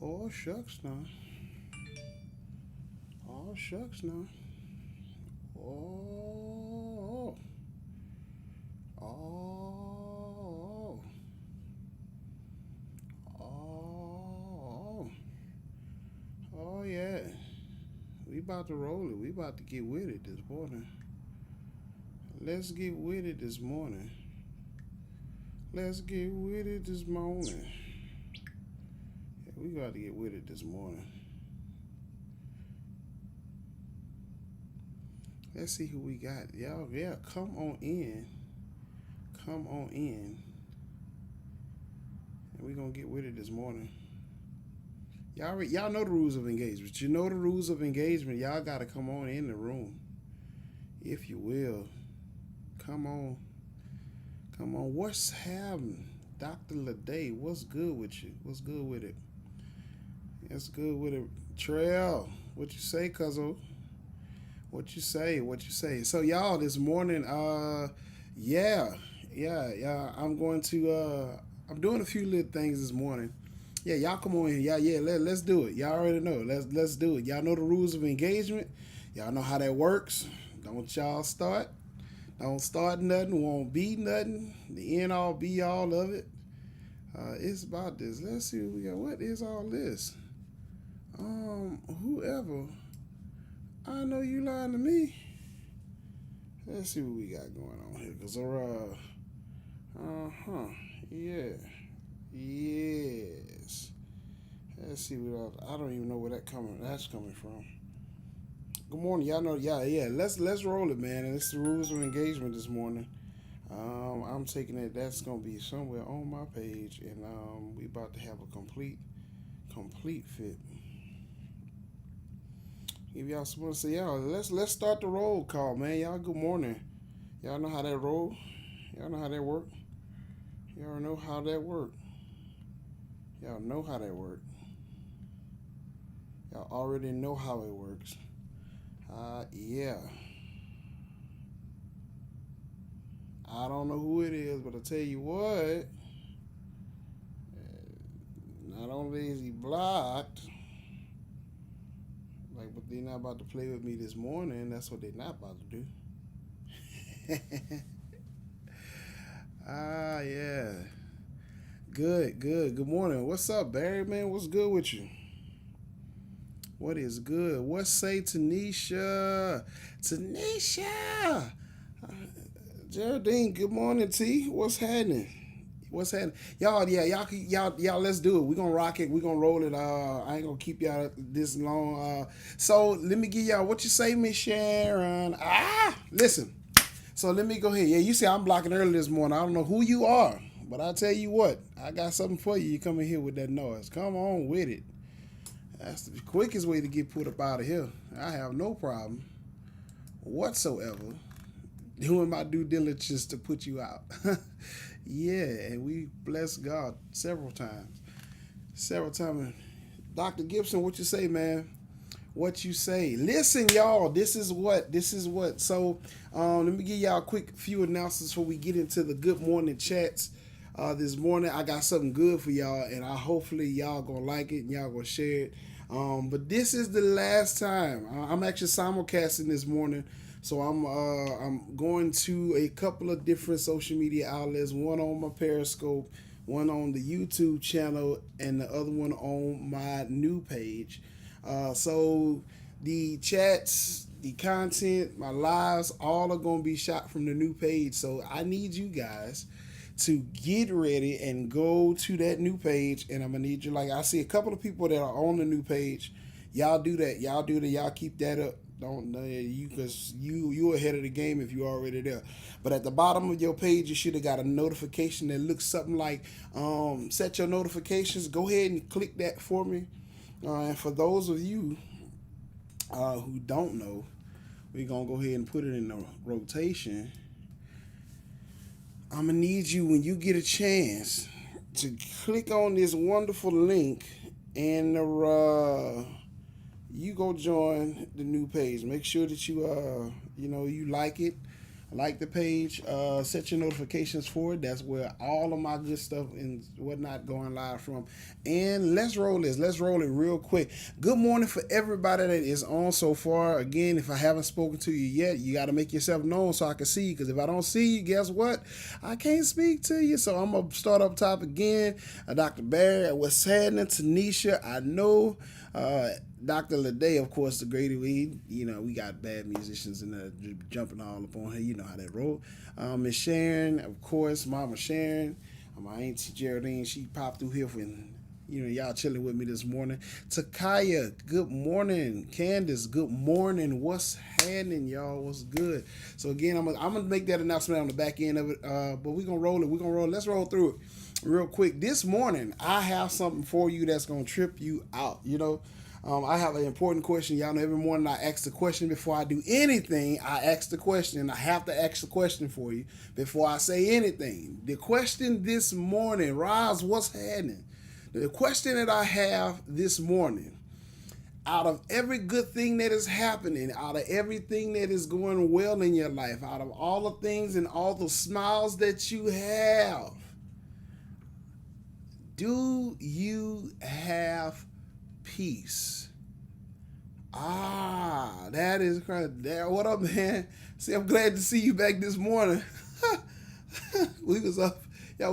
Oh, shucks now. Oh, shucks now. Oh, oh, oh, oh, yeah. We about to roll it. We about to get with it this morning. Let's get with it this morning. Let's get with it this morning. Yeah, we got to get with it this morning. Let's see who we got. Y'all, yeah, come on in. Come on in. And we going to get with it this morning. Y'all know the rules of engagement. You know the rules of engagement. Y'all got to come on in the room. If you will. Come on. Come on. What's happening? Dr. Lede, what's good with you? What's good with it? That's good with it. Trail, what you say, cuzzo? What you say? What you say? So y'all, this morning, yeah. I'm doing a few little things this morning. Yeah, y'all come on in. Yeah. Let's do it. Y'all already know. Let's do it. Y'all know the rules of engagement. Y'all know how that works. Don't y'all start. Don't start nothing. Won't be nothing. The end all be all of it. It's about this. Let's see what we got. What is all this? Whoever. I know you lying to me. Let's see what we got going on here. Cause yeah, yes. Let's see what else. I don't even know where that's coming from. Good morning, y'all know. Yeah. Let's roll it, man. And it's the rules of engagement this morning. I'm taking it. That's gonna be somewhere on my page, and we about to have a complete fit. If y'all supposed to say, y'all, let's start the roll call, man. Y'all, good morning. Y'all know how that roll. Y'all know how that work. Y'all know how that work. Y'all know how that work. Y'all already know how it works. Yeah. I don't know who it is, but I tell you what. Not only is he blocked, like, but they're not about to play with me this morning. That's what they're not about to do. Yeah. Good. Good morning. What's up, Barry, man? What's good with you? What is good? What say Tanisha? Tanisha! Uh, Geraldine, good morning, T. What's happening? What's happening? Y'all, yeah, y'all, let's do it. We're gonna rock it. We're gonna roll it. I ain't gonna keep y'all this long. So let me give y'all what you say, Miss Sharon. Listen. So let me go ahead. Yeah, you see I'm blocking early this morning. I don't know who you are, but I tell you what, I got something for you. You come in here with that noise. Come on with it. That's the quickest way to get put up out of here. I have no problem whatsoever doing my due diligence to put you out. Yeah, and we bless God several times. Several times. Dr. Gibson, what you say, man? What you say? Listen, y'all, this is what. So, let me give y'all a quick few announcements before we get into the good morning chats. This morning, I got something good for y'all, and I hopefully y'all gonna like it and y'all gonna share it. But this is the last time. I'm actually simulcasting this morning, so I'm going to a couple of different social media outlets. One on my Periscope, one on the YouTube channel, and the other one on my new page. So the chats, the content, my lives, all are going to be shot from the new page. So I need you guys to get ready and go to that new page. And I'm going to need you. Like, I see a couple of people that are on the new page. Y'all do that. Y'all keep that up. Don't you, because you ahead of the game if you're already there. But at the bottom of your page, you should have got a notification that looks something like set your notifications. Go ahead and click that for me. And for those of you who don't know, we're going to go ahead and put it in the rotation. I'm going to need you, when you get a chance, to click on this wonderful link and you go join the new page. Make sure that you like it. Like the page, set your notifications for it. That's where all of my good stuff and whatnot going live from. And let's roll this. Let's roll it real quick. Good morning for everybody that is on so far. Again, if I haven't spoken to you yet, you got to make yourself known so I can see you. Because if I don't see you, guess what? I can't speak to you. So I'm going to start up top again. Dr. Barry, what's happening? Tanisha, I know. Dr. Lede, of course, the great weed. You know, we got bad musicians in there jumping all up on her. You know how that roll. Miss Sharon, of course, Mama Sharon. My auntie Geraldine, she popped through here when, you know, y'all chilling with me this morning. Takaya, good morning. Candace, good morning. What's happening, y'all? What's good? So again, I'm gonna make that announcement on the back end of it. But we're gonna roll it. We're gonna roll it. Let's roll through it real quick. This morning, I have something for you that's gonna trip you out. You know. I have an important question. Y'all know every morning I ask the question before I do anything. I ask the question. I have to ask the question for you before I say anything. The question this morning, Roz, what's happening? The question that I have this morning, out of every good thing that is happening, out of everything that is going well in your life, out of all the things and all the smiles that you have, do you have peace? That is crazy. What up, man? See, I'm glad to see you back this morning. we was up to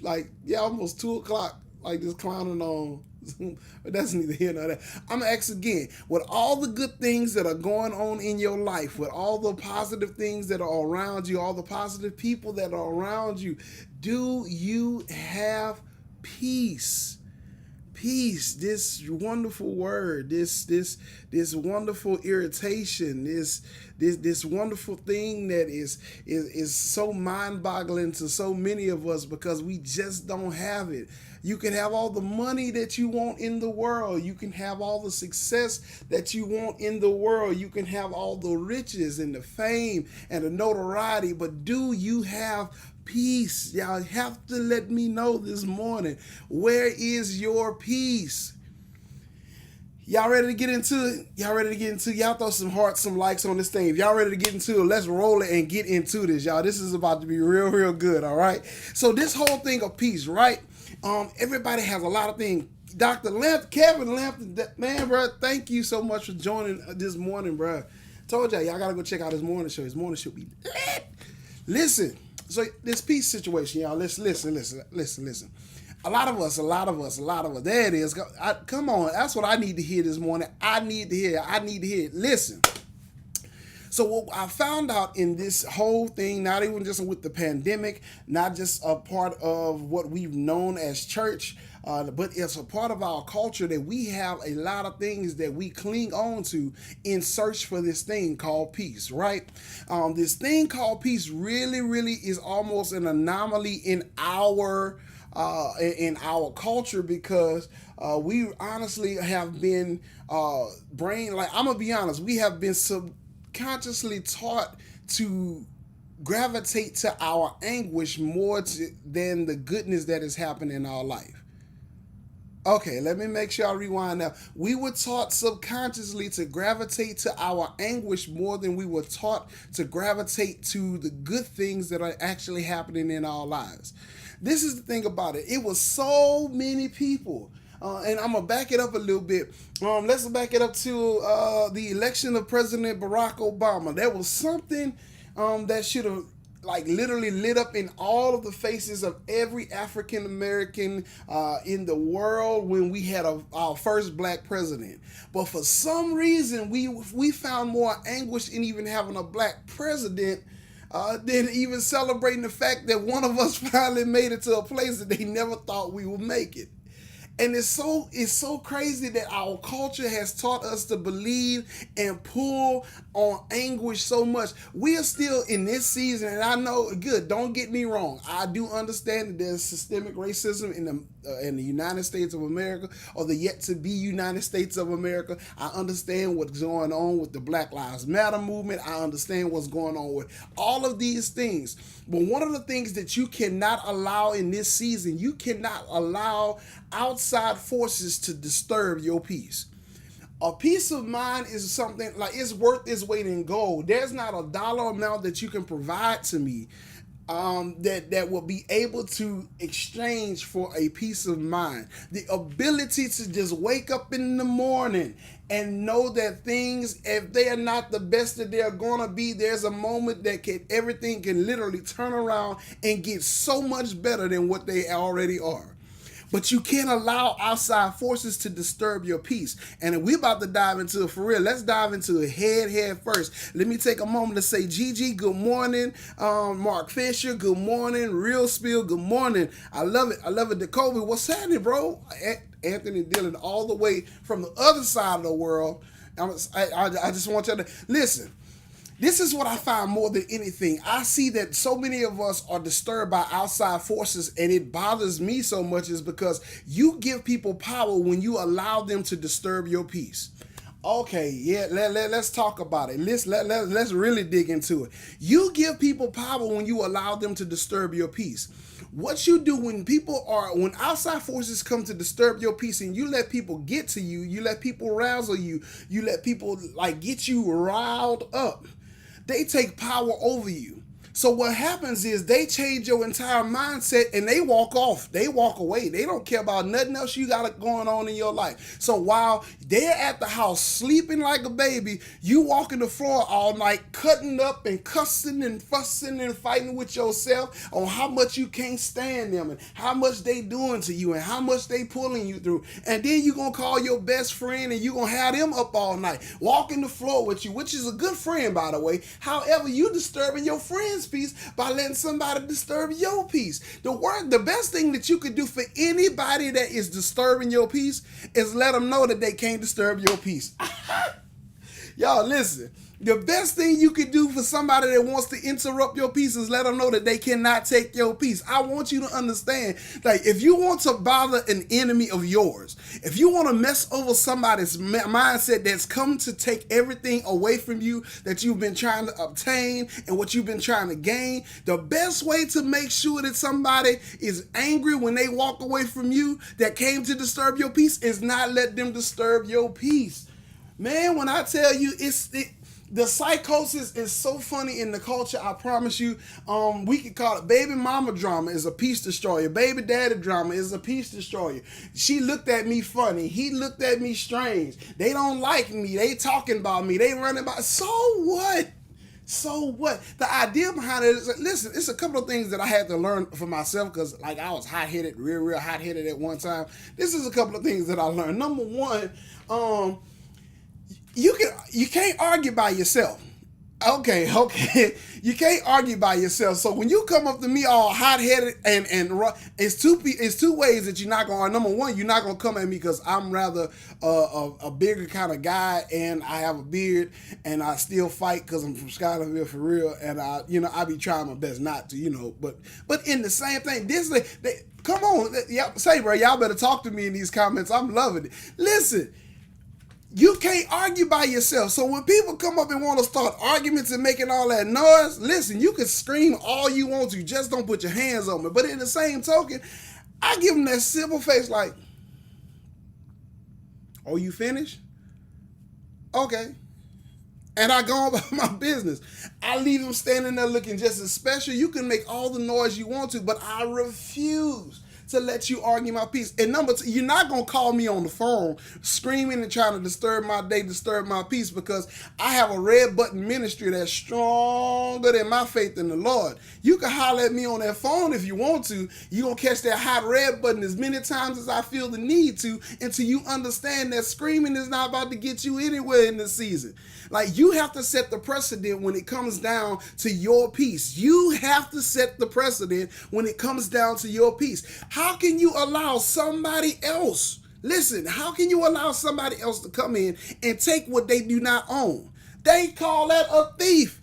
like almost 2:00, like just clowning on Zoom. But that's neither here nor there. I'm gonna ask again, with all the good things that are going on in your life, with all the positive things that are around you, all the positive people that are around you, do you have peace? Peace, this wonderful word, this wonderful irritation, this wonderful thing that is so mind-boggling to so many of us because we just don't have it. You can have all the money that you want in the world. You can have all the success that you want in the world. You can have all the riches and the fame and the notoriety, but do you have peace? Y'all have to let me know this morning. Where is your peace? Y'all ready to get into it? Y'all throw some hearts, some likes on this thing. If y'all ready to get into it, let's roll it and get into this, y'all. This is about to be real good, all right? So this whole thing of peace, right? Everybody has a lot of things. Dr. Kevin Lampton, man, bro, thank you so much for joining this morning, bro. Told y'all gotta go check out his morning show. His morning show be lit. Listen. So this peace situation, y'all. Let's listen. A lot of us. There it is. Come on. That's what I need to hear this morning. I need to hear it. Listen. So what I found out in this whole thing, not even just with the pandemic, not just a part of what we've known as church, but it's a part of our culture that we have a lot of things that we cling on to in search for this thing called peace, right? This thing called peace really is almost an anomaly in our culture because we honestly have been I'm gonna be honest, we have been subconsciously taught to gravitate to our anguish more than the goodness that is happening in our life. Okay, let me make sure I rewind now. We were taught subconsciously to gravitate to our anguish more than we were taught to gravitate to the good things that are actually happening in our lives. This is the thing about it. It was so many people. And I'm going to back it up a little bit. Let's back it up to the election of President Barack Obama. There was something that should have literally lit up in all of the faces of every African American in the world when we had our first black president. But for some reason, we found more anguish in even having a black president than even celebrating the fact that one of us finally made it to a place that they never thought we would make it. And it's so crazy that our culture has taught us to believe and pull on anguish so much. We are still in this season, and I know, good, don't get me wrong. I do understand that there's systemic racism in the United States of America, or the yet-to-be United States of America. I understand what's going on with the Black Lives Matter movement. I understand what's going on with all of these things. But one of the things that you cannot allow in this season, you cannot allow outside forces to disturb your peace. A peace of mind is something like it's worth its weight in gold. There's not a dollar amount that you can provide to me that will be able to exchange for a peace of mind. The ability to just wake up in the morning and know that things, if they are not the best that they're gonna be, there's a moment that everything can literally turn around and get so much better than what they already are. But you can't allow outside forces to disturb your peace. And if we're about to dive into it for real, let's dive into it head first. Let me take a moment to say, Gigi, good morning. Mark Fisher, good morning. Real Spill, good morning. I love it. I love it. Jacoby, what's happening, bro? Anthony Dillon, all the way from the other side of the world. I just want you to listen. This is what I find more than anything. I see that so many of us are disturbed by outside forces, and it bothers me so much is because you give people power when you allow them to disturb your peace. Okay, yeah, let's talk about it. Let's really dig into it. You give people power when you allow them to disturb your peace. What you do when when outside forces come to disturb your peace and you let people get to you, you let people razzle you, you let people like get you riled up. They take power over you. So what happens is they change your entire mindset and they walk off. They walk away. They don't care about nothing else you got going on in your life. So while they're at the house sleeping like a baby, you walking the floor all night cutting up and cussing and fussing and fighting with yourself on how much you can't stand them and how much they doing to you and how much they pulling you through. And then you going to call your best friend and you going to have them up all night walking the floor with you, which is a good friend, by the way. However, you disturbing your friend's peace by letting somebody disturb your peace. The best thing that you could do for anybody that is disturbing your peace is let them know that they can't disturb your peace. Y'all listen. The best thing you could do for somebody that wants to interrupt your peace is let them know that they cannot take your peace. I want you to understand, like, if you want to bother an enemy of yours, if you want to mess over somebody's mindset that's come to take everything away from you that you've been trying to obtain and what you've been trying to gain, the best way to make sure that somebody is angry when they walk away from you that came to disturb your peace is not let them disturb your peace. Man, when I tell you, the psychosis is so funny in the culture, I promise you. We could call it baby mama drama is a peace destroyer. Baby daddy drama is a peace destroyer. She looked at me funny. He looked at me strange. They don't like me. They talking about me. They running about. So what? So what? The idea behind it is, listen, it's a couple of things that I had to learn for myself because, like, I was hot-headed, real hot-headed at one time. This is a couple of things that I learned. Number one, you can't argue by yourself. Okay. You can't argue by yourself. So when you come up to me all hot-headed and it's two ways that you're not going to argue. Number one, you're not going to come at me because I'm rather a bigger kind of guy and I have a beard and I still fight because I'm from Scotlandville for real, and I be trying my best not to, but in the same thing, come on, say, bro, y'all better talk to me in these comments. I'm loving it. Listen. You can't argue by yourself. So when people come up and want to start arguments and making all that noise, listen, you can scream all you want to. Just don't put your hands on me. But in the same token, I give them that simple face like, oh, you finished? Okay. And I go about my business. I leave them standing there looking just as special. You can make all the noise you want to, but I refuse to let you argue my peace. And number two, you're not going to call me on the phone screaming and trying to disturb my day, disturb my peace, because I have a red button ministry that's stronger than my faith in the Lord. You can holler at me on that phone if you want to. You're going to catch that hot red button as many times as I feel the need to until you understand that screaming is not about to get you anywhere in this season. Like, you have to set the precedent when it comes down to your peace. You have to set the precedent when it comes down to your peace. How can you allow somebody else, listen, how can you allow somebody else to come in and take what they do not own? They call that a thief.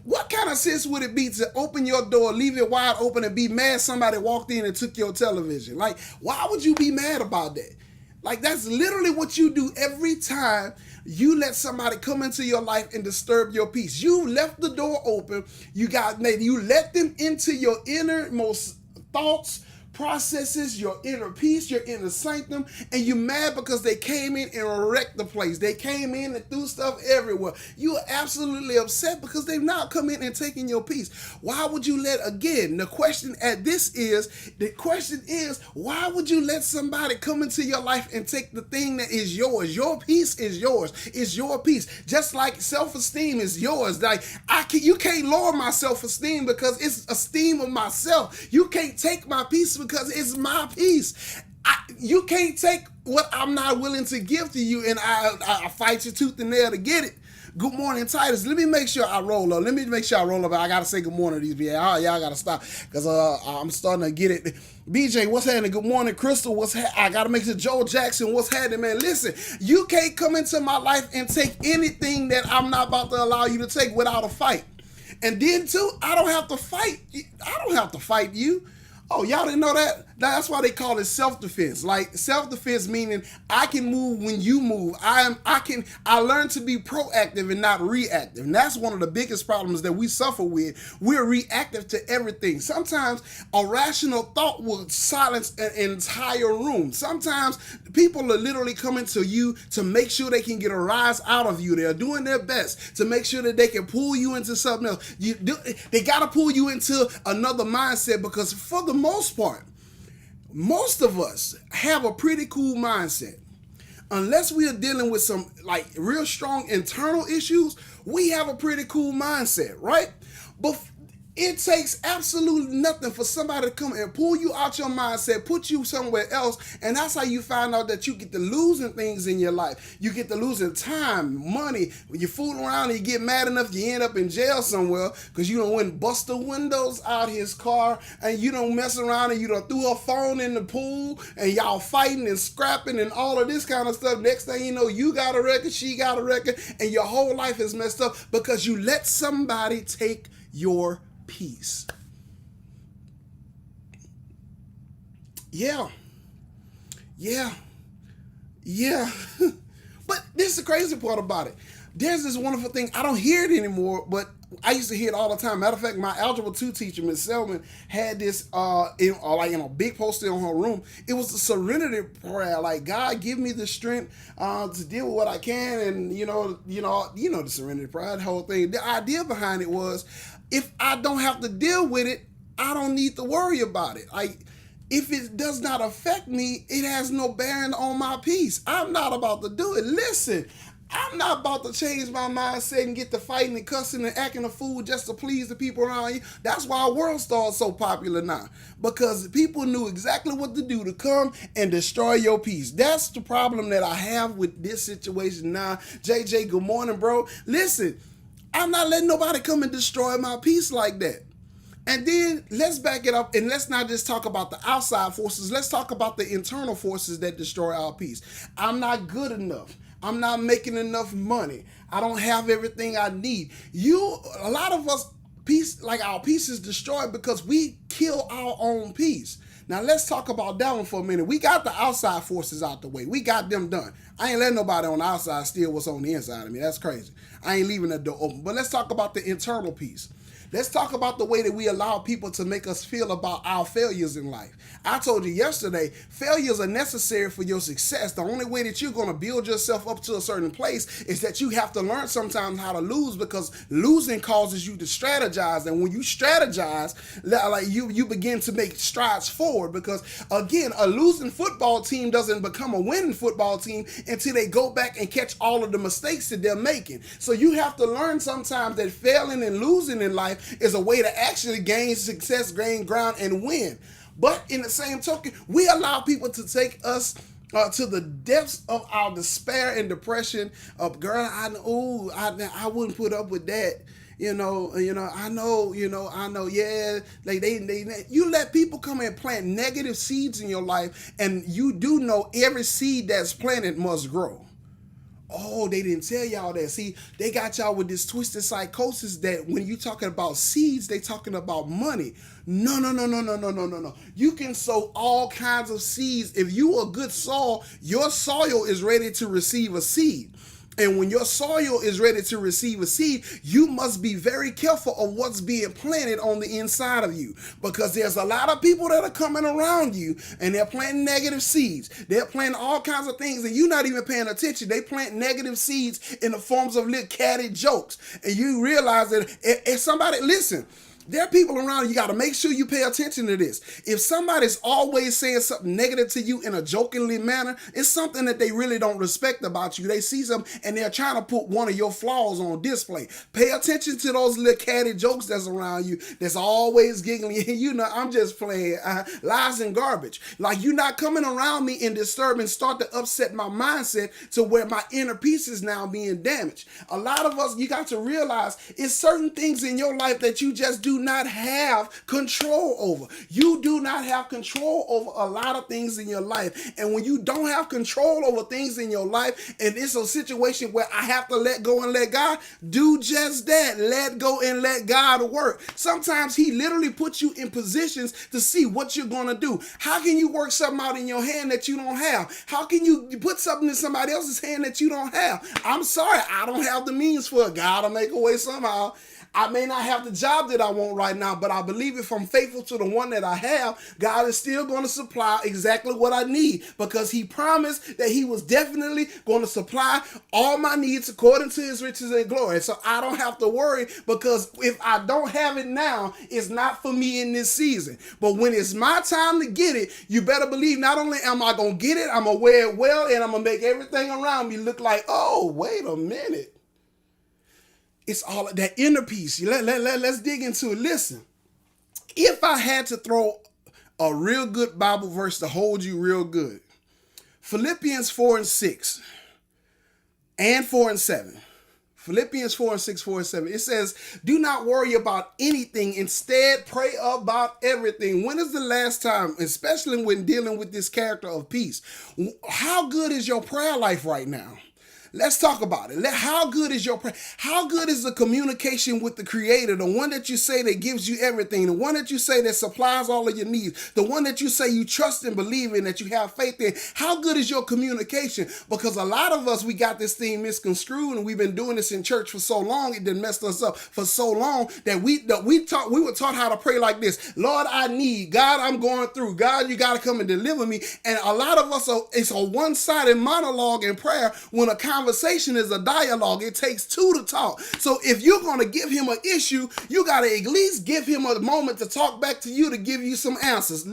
What kind of sense would it be to open your door, leave it wide open, and be mad somebody walked in and took your television? Like, why would you be mad about that? Like, that's literally what you do every time you let somebody come into your life and disturb your peace. You left the door open. You let them into your innermost thoughts, processes, your inner peace, your inner sanctum, and you mad because they came in and wrecked the place. They came in and threw stuff everywhere. You are absolutely upset because they've not come in and taken your peace. Why would you again, the question is, why would you let somebody come into your life and take the thing that is yours? Your peace is yours. It's your peace. Just like self-esteem is yours. Like you can't lower my self-esteem because it's esteem of myself. You can't take my peace because it's my peace. You can't take what I'm not willing to give to you, and I fight you tooth and nail to get it. Good morning, Titus. Let me make sure I roll up. I gotta say good morning to these people. Y'all gotta stop because I'm starting to get it. BJ, what's happening? Good morning, Crystal. I gotta make sure Joe Jackson. What's happening, man? Listen, you can't come into my life and take anything that I'm not about to allow you to take without a fight. And then too, I don't have to fight you. Oh, y'all didn't know that? That's why they call it self-defense. Like self-defense meaning I can move when you move. I learned to be proactive and not reactive. And that's one of the biggest problems that we suffer with. We're reactive to everything. Sometimes a rational thought will silence an entire room. Sometimes people are literally coming to you to make sure they can get a rise out of you. They're doing their best to make sure that they can pull you into something else. They got to pull you into another mindset because for the most part, most of us have a pretty cool mindset. Unless we are dealing with some like real strong internal issues, we have a pretty cool mindset, right? But it takes absolutely nothing for somebody to come and pull you out your mindset, put you somewhere else, and that's how you find out that you get to losing things in your life. You get to losing time, money. When you fool around and you get mad enough, you end up in jail somewhere because you don't went bust the windows out his car, and you don't mess around and you don't threw a phone in the pool, and y'all fighting and scrapping and all of this kind of stuff. Next thing you know, you got a record, she got a record, and your whole life is messed up because you let somebody take your peace. Yeah. But this is the crazy part about it. There's this wonderful thing. I don't hear it anymore, but I used to hear it all the time. Matter of fact, my Algebra 2 teacher, Miss Selman, had this in a big poster on her room. It was a serenity prayer, like God give me the strength to deal with what I can, and you know the serenity prayer, the whole thing. The idea behind it was, if I don't have to deal with it, I don't need to worry about it. Like, if it does not affect me, it has no bearing on my peace. I'm not about to do it. Listen, I'm not about to change my mindset and get to fighting and cussing and acting a fool just to please the people around you. That's why World Star is so popular now. Because people knew exactly what to do to come and destroy your peace. That's the problem that I have with this situation now. JJ, good morning, bro. Listen, I'm not letting nobody come and destroy my peace like that. And then let's back it up and let's not just talk about the outside forces. Let's talk about the internal forces that destroy our peace. I'm not good enough. I'm not making enough money. I don't have everything I need. A lot of us, our peace is destroyed because we kill our own peace. Now let's talk about that one for a minute. We got the outside forces out the way. We got them done. I ain't letting nobody on the outside steal what's on the inside of me. That's crazy. I ain't leaving that door open. But let's talk about the internal piece. Let's talk about the way that we allow people to make us feel about our failures in life. I told you yesterday, failures are necessary for your success. The only way that you're going to build yourself up to a certain place is that you have to learn sometimes how to lose, because losing causes you to strategize. And when you strategize, like you begin to make strides forward, because again, a losing football team doesn't become a winning football team until they go back and catch all of the mistakes that they're making. So you have to learn sometimes that failing and losing in life is a way to actually gain success, gain ground, and win. But in the same token, we allow people to take us to the depths of our despair and depression of, girl, I wouldn't put up with that. I know, yeah. Like you let people come and plant negative seeds in your life, and you do know every seed that's planted must grow. Oh, they didn't tell y'all that. See, they got y'all with this twisted psychosis that when you talking about seeds, they talking about money. No. You can sow all kinds of seeds. If you are good soil, your soil is ready to receive a seed. And when your soil is ready to receive a seed, you must be very careful of what's being planted on the inside of you. Because there's a lot of people that are coming around you and they're planting negative seeds. They're planting all kinds of things and you're not even paying attention. They plant negative seeds in the forms of little catty jokes. And you realize that if somebody, listen, there are people around you got to make sure you pay attention to this. If somebody's always saying something negative to you in a jokingly manner, it's something that they really don't respect about you. They see something and they're trying to put one of your flaws on display. Pay attention to those little catty jokes that's around you that's always giggling. You know, I'm just playing lies and garbage. Like, you're not coming around me and disturbing, start to upset my mindset to where my inner peace is now being damaged. A lot of us, you got to realize it's certain things in your life that you just do not have control over. You do not have control over a lot of things in your life. And when you don't have control over things in your life, and it's a situation where I have to let go and let God, do just that. Let go and let God work. Sometimes he literally puts you in positions to see what you're going to do. How can you work something out in your hand that you don't have? How can you put something in somebody else's hand that you don't have? I'm sorry, I don't have the means for it. God will make a way somehow. I may not have the job that I want right now, but I believe if I'm faithful to the one that I have, God is still going to supply exactly what I need, because he promised that he was definitely going to supply all my needs according to his riches and glory. So I don't have to worry, because if I don't have it now, it's not for me in this season. But when it's my time to get it, you better believe not only am I going to get it, I'm going to wear it well, and I'm going to make everything around me look like, oh, wait a minute. It's all that inner peace. Let's dig into it. Listen, if I had to throw a real good Bible verse to hold you real good, Philippians 4 and 6 and 4 and 7. Philippians 4 and 6, 4 and 7. It says, do not worry about anything. Instead, pray about everything. When is the last time, especially when dealing with this character of peace, how good is your prayer life right now? Let's talk about it. How good is your prayer? How good is the communication with the Creator? The one that you say that gives you everything. The one that you say that supplies all of your needs. The one that you say you trust and believe in, that you have faith in. How good is your communication? Because a lot of us, we got this thing misconstrued, and we've been doing this in church for so long, it done messed us up for so long that we were taught how to pray like this. Lord, I need. God, I'm going through. God, you got to come and deliver me. And a lot of us, it's a one-sided monologue in prayer when a conversation is a dialogue. It takes two to talk. So if you're going to give him an issue, you got to at least give him a moment to talk back to you, to give you some answers.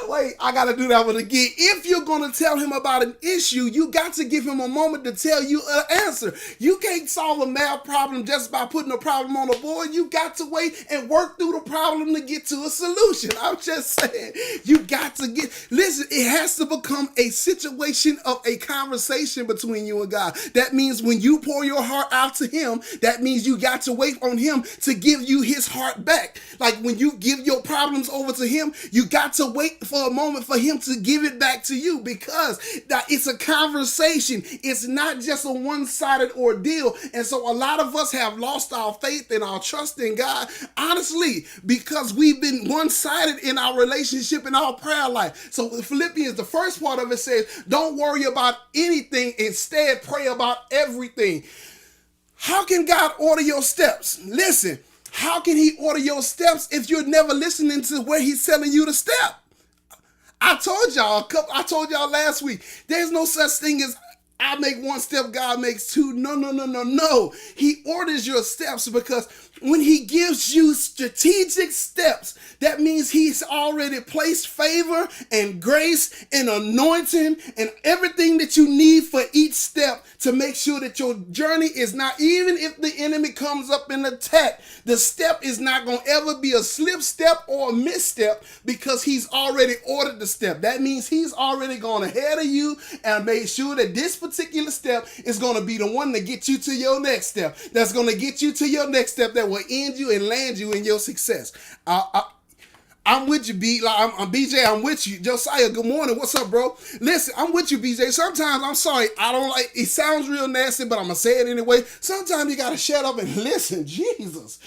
Wait, I got to do that one again. If you're going to tell him about an issue, you got to give him a moment to tell you an answer. You can't solve a math problem just by putting a problem on the board. You got to wait and work through the problem to get to a solution. I'm just saying, you got to listen, it has to become a situation of a conversation between you and God. That means when you pour your heart out to him, that means you got to wait on him to give you his heart back. Like when you give your problems over to him, you got to wait for a moment for him to give it back to you, because it's a conversation. It's not just a one-sided ordeal. And so a lot of us have lost our faith and our trust in God, honestly, because we've been one-sided in our relationship and our prayer life. So Philippians, the first part of it says, don't worry about anything. Instead, pray about everything. How can God order your steps? Listen, how can he order your steps if you're never listening to where he's telling you to step? I told y'all last week, there's no such thing as I make one step, God makes two. No. He orders your steps, because when he gives you strategic steps, that means he's already placed favor and grace and anointing and everything that you need for each step to make sure that your journey is not, even if the enemy comes up and attack, the step is not going to ever be a slip step or a misstep, because he's already ordered the step. That means he's already gone ahead of you and made sure that this particular step is going to be the one to get you to your next step. That's going to get you to your next step that will end you and land you in your success. I'm with you, I'm BJ. I'm with you, Josiah. Good morning. What's up, bro? Listen, I'm with you, BJ. Sometimes, I'm sorry, I don't like. It sounds real nasty, but I'm gonna say it anyway. Sometimes you gotta shut up and listen. Jesus,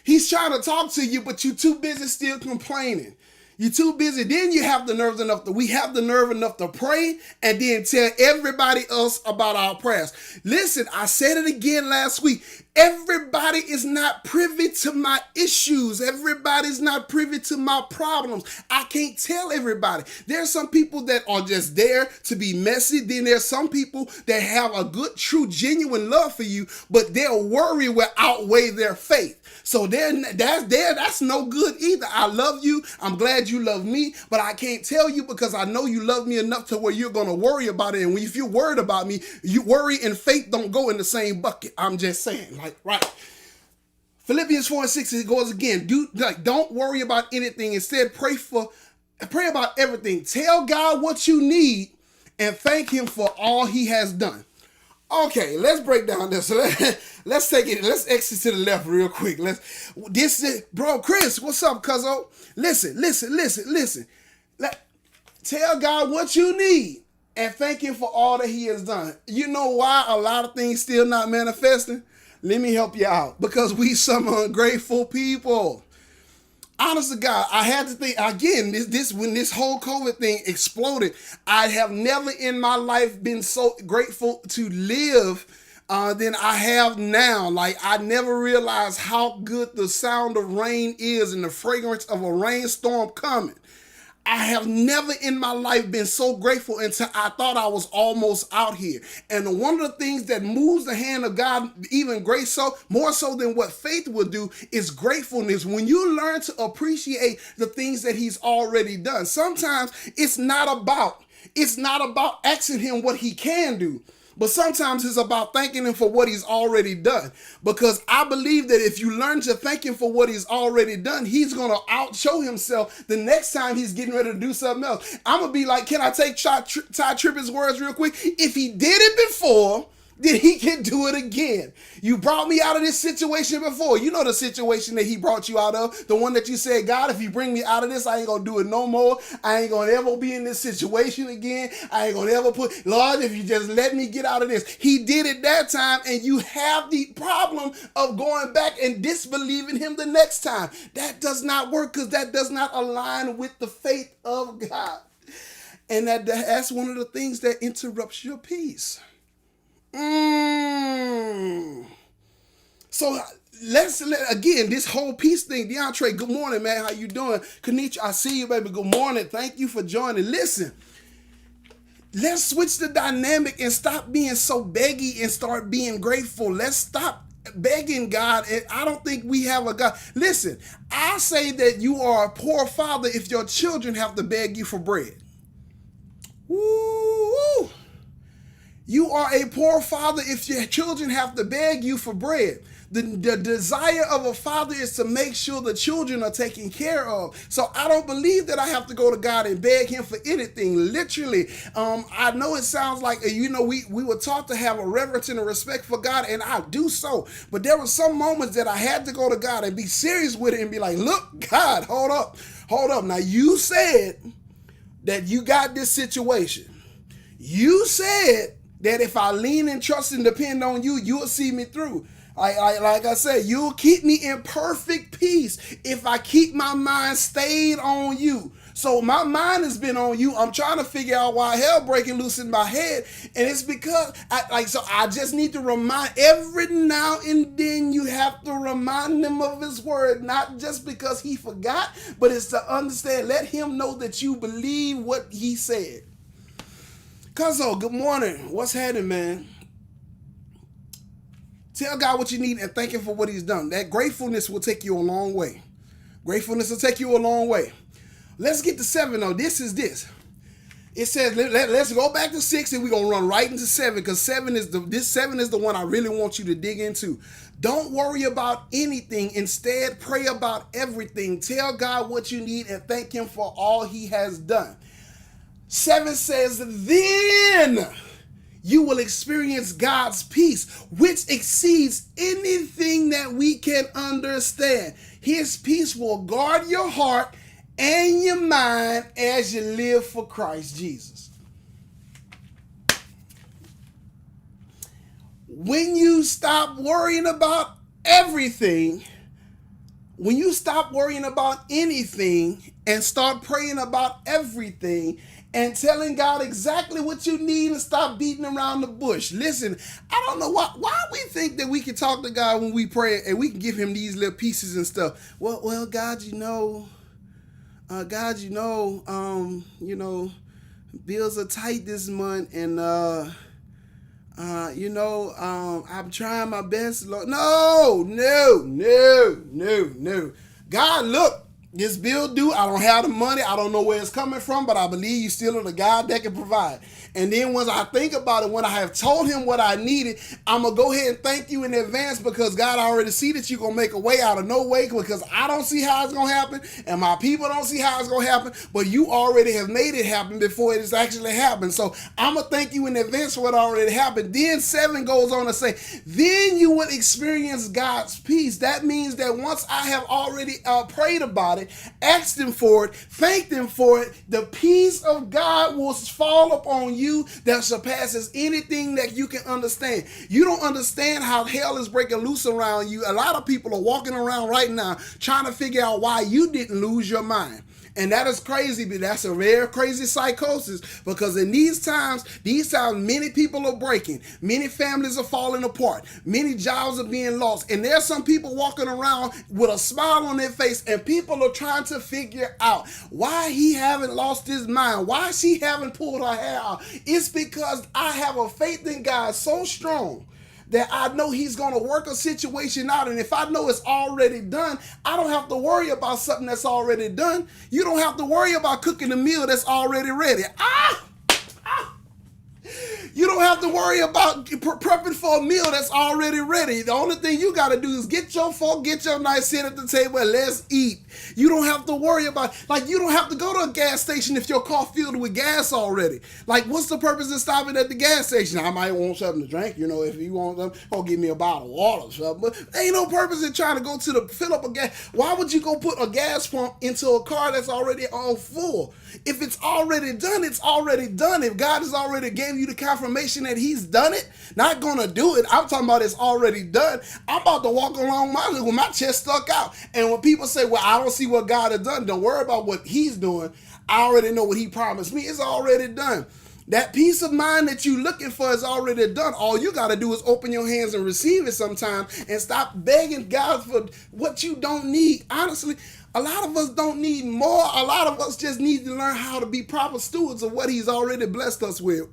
he's trying to talk to you, but you're too busy still complaining. You're too busy. Then you have the nerve enough we have the nerve enough to pray and then tell everybody else about our prayers. Listen, I said it again last week. Everybody is not privy to my issues. Everybody's not privy to my problems. I can't tell everybody. There's some people that are just there to be messy. Then there's some people that have a good, true, genuine love for you, but their worry will outweigh their faith. So that's no good either. I love you. I'm glad you love me, but I can't tell you because I know you love me enough to where you're going to worry about it. And if you're worried about me, you worry and faith don't go in the same bucket. I'm just saying, right. Philippians 4:6, it goes again. Don't worry about anything. Instead, pray about everything. Tell God what you need and thank him for all he has done. Okay, let's break down this. Let's take it. Let's exit to the left real quick. Bro, Chris, what's up, cuzzo? Listen. Tell God what you need and thank him for all that he has done. You know why a lot of things still not manifesting? Let me help you out. Because we some ungrateful people. Honest to God, I had to think again. When this whole COVID thing exploded, I have never in my life been so grateful to live than I have now. Like, I never realized how good the sound of rain is and the fragrance of a rainstorm coming. I have never in my life been so grateful until I thought I was almost out here. And one of the things that moves the hand of God even more so than what faith will do is gratefulness. When you learn to appreciate the things that he's already done. Sometimes it's not about asking him what he can do. But sometimes it's about thanking him for what he's already done. Because I believe that if you learn to thank him for what he's already done, he's going to outshow himself the next time he's getting ready to do something else. I'm going to be like, can I take Ty Trippett's words real quick? If he did it before, then he can do it again. You brought me out of this situation before. You know the situation that he brought you out of. The one that you said, God, if you bring me out of this, I ain't going to do it no more. I ain't going to ever be in this situation again. I ain't going to ever Lord, if you just let me get out of this. He did it that time, and you have the problem of going back and disbelieving him the next time. That does not work because that does not align with the faith of God. And that's one of the things that interrupts your peace. So again, this whole peace thing. DeAndre, good morning, man. How you doing? Kanicha, I see you, baby. Good morning. Thank you for joining. Listen, let's switch the dynamic and stop being so beggy and start being grateful. Let's stop begging God. And I don't think we have a God. Listen, I say that you are a poor father if your children have to beg you for bread. Woo! You are a poor father if your children have to beg you for bread. The desire of a father is to make sure the children are taken care of. So I don't believe that I have to go to God and beg him for anything. Literally, I know it sounds like, we were taught to have a reverence and a respect for God, and I do so. But there were some moments that I had to go to God and be serious with it and be like, look, God, hold up. Now, you said that you got this situation. You said that if I lean and trust and depend on you, you'll see me through. Like I said, you'll keep me in perfect peace if I keep my mind stayed on you. So my mind has been on you. I'm trying to figure out why hell breaking loose in my head. And it's because I just need to remind every now and then you have to remind him of his word, not just because he forgot, but it's to understand, let him know that you believe what he said. Cuzzo, good morning. What's happening, man? Tell God what you need and thank him for what he's done. That gratefulness will take you a long way. Gratefulness will take you a long way. Let's get to 7, though. This. It says, let's go back to 6 and we're going to run right into 7 because 7 is the one I really want you to dig into. Don't worry about anything. Instead, pray about everything. Tell God what you need and thank him for all he has done. 7 says, then you will experience God's peace, which exceeds anything that we can understand. His peace will guard your heart and your mind as you live for Christ Jesus. When you stop worrying about everything, When you stop worrying about anything and start praying about everything and telling God exactly what you need and stop beating around the bush. Listen, I don't know why we think that we can talk to God when we pray and we can give him these little pieces and stuff. Well, God, bills are tight this month, and I'm trying my best, Lord. No. God, look, this bill due. I don't have the money. I don't know where it's coming from, but I believe you still are the God that can provide. And then once I think about it, when I have told him what I needed, I'm going to go ahead and thank you in advance, because God, I already see that you're going to make a way out of no way, because I don't see how it's going to happen and my people don't see how it's going to happen, but you already have made it happen before it has actually happened. So I'm going to thank you in advance for what already happened. Then 7 goes on to say, then you would experience God's peace. That means that once I have already prayed about it, asked him for it, thanked him for it, the peace of God will fall upon you that surpasses anything that you can understand. You don't understand how hell is breaking loose around you. A lot of people are walking around right now trying to figure out why you didn't lose your mind. And that is crazy, but that's a rare crazy psychosis, because in these times, many people are breaking. Many families are falling apart. Many jobs are being lost. And there's some people walking around with a smile on their face, and people are trying to figure out why he haven't lost his mind, why she haven't pulled her hair out. It's because I have a faith in God so strong that I know he's going to work a situation out. And if I know it's already done, I don't have to worry about something that's already done. You don't have to worry about cooking a meal that's already ready. You don't have to worry about prepping for a meal that's already ready. The only thing you got to do is get your fork, get your knife, sit at the table, and let's eat. You don't have to worry about, you don't have to go to a gas station if your car filled with gas already. What's the purpose of stopping at the gas station? I might want something to drink, if you want them, or give me a bottle of water or something. But there ain't no purpose in trying to go to fill up a gas. Why would you go put a gas pump into a car that's already on full? If it's already done, it's already done. If God has already gave you the confirmation that he's done it, not gonna do it, I'm talking about it's already done. I'm about to walk along with my chest stuck out. And when people say, well, I don't see what God has done, don't worry about what he's doing. I already know what he promised me. It's already done. That peace of mind that you're looking for is already done. All you got to do is open your hands and receive it sometime, and stop begging God for what you don't need. Honestly, a lot of us don't need more. A lot of us just need to learn how to be proper stewards of what he's already blessed us with.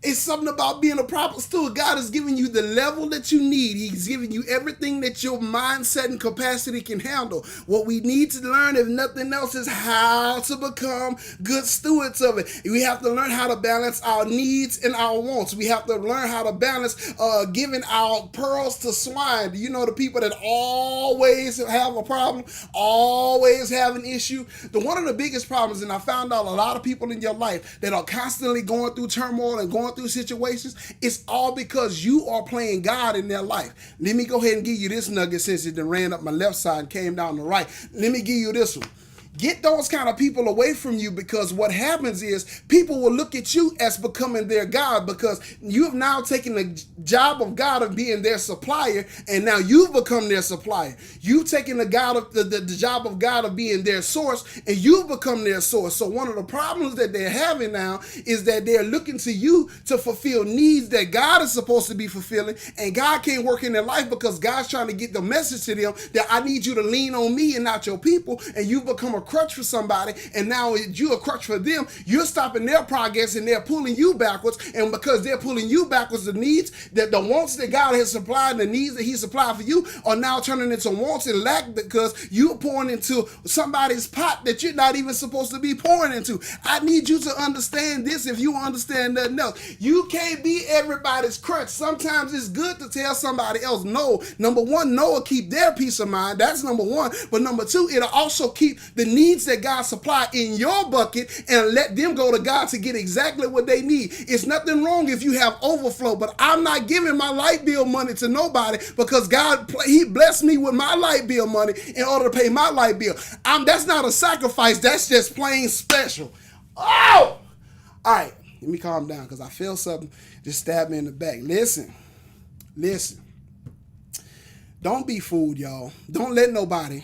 It's something about being a proper steward. God is giving you the level that you need. He's giving you everything that your mindset and capacity can handle. What we need to learn, if nothing else, is how to become good stewards of it. We have to learn how to balance our needs and our wants. We have to learn how to balance giving our pearls to swine. You know, the people that always have a problem, always have an issue. One of the biggest problems, and I found out a lot of people in your life that are constantly going through turmoil and going through situations, it's all because you are playing God in their life. Let me go ahead and give you this nugget, since it ran up my left side and came down the right. Let me give you this one. Get those kind of people away from you, because what happens is people will look at you as becoming their God, because you have now taken the job of God of being their supplier, and now you've become their supplier. You've taken the job of God of being their source, and you've become their source. So one of the problems that they're having now is that they're looking to you to fulfill needs that God is supposed to be fulfilling, and God can't work in their life because God's trying to get the message to them that I need you to lean on me and not your people, and you become a crutch for somebody, and now you're a crutch for them. You're stopping their progress, and they're pulling you backwards. And because they're pulling you backwards, the needs, that the wants that God has supplied, the needs that he supplied for you, are now turning into wants and lack, because you're pouring into somebody's pot that you're not even supposed to be pouring into. I need you to understand this. If you understand nothing else, you can't be everybody's crutch. Sometimes it's good to tell somebody else no. Number one, no will keep their peace of mind. That's number one. But number two, it'll also keep the needs that God supply in your bucket, and let them go to God to get exactly what they need. It's nothing wrong if you have overflow, but I'm not giving my light bill money to nobody, because God, he blessed me with my light bill money in order to pay my light bill. That's not a sacrifice. That's just plain special. Oh! All right, let me calm down, because I feel something just stab me in the back. Listen. Don't be fooled, y'all. Don't let nobody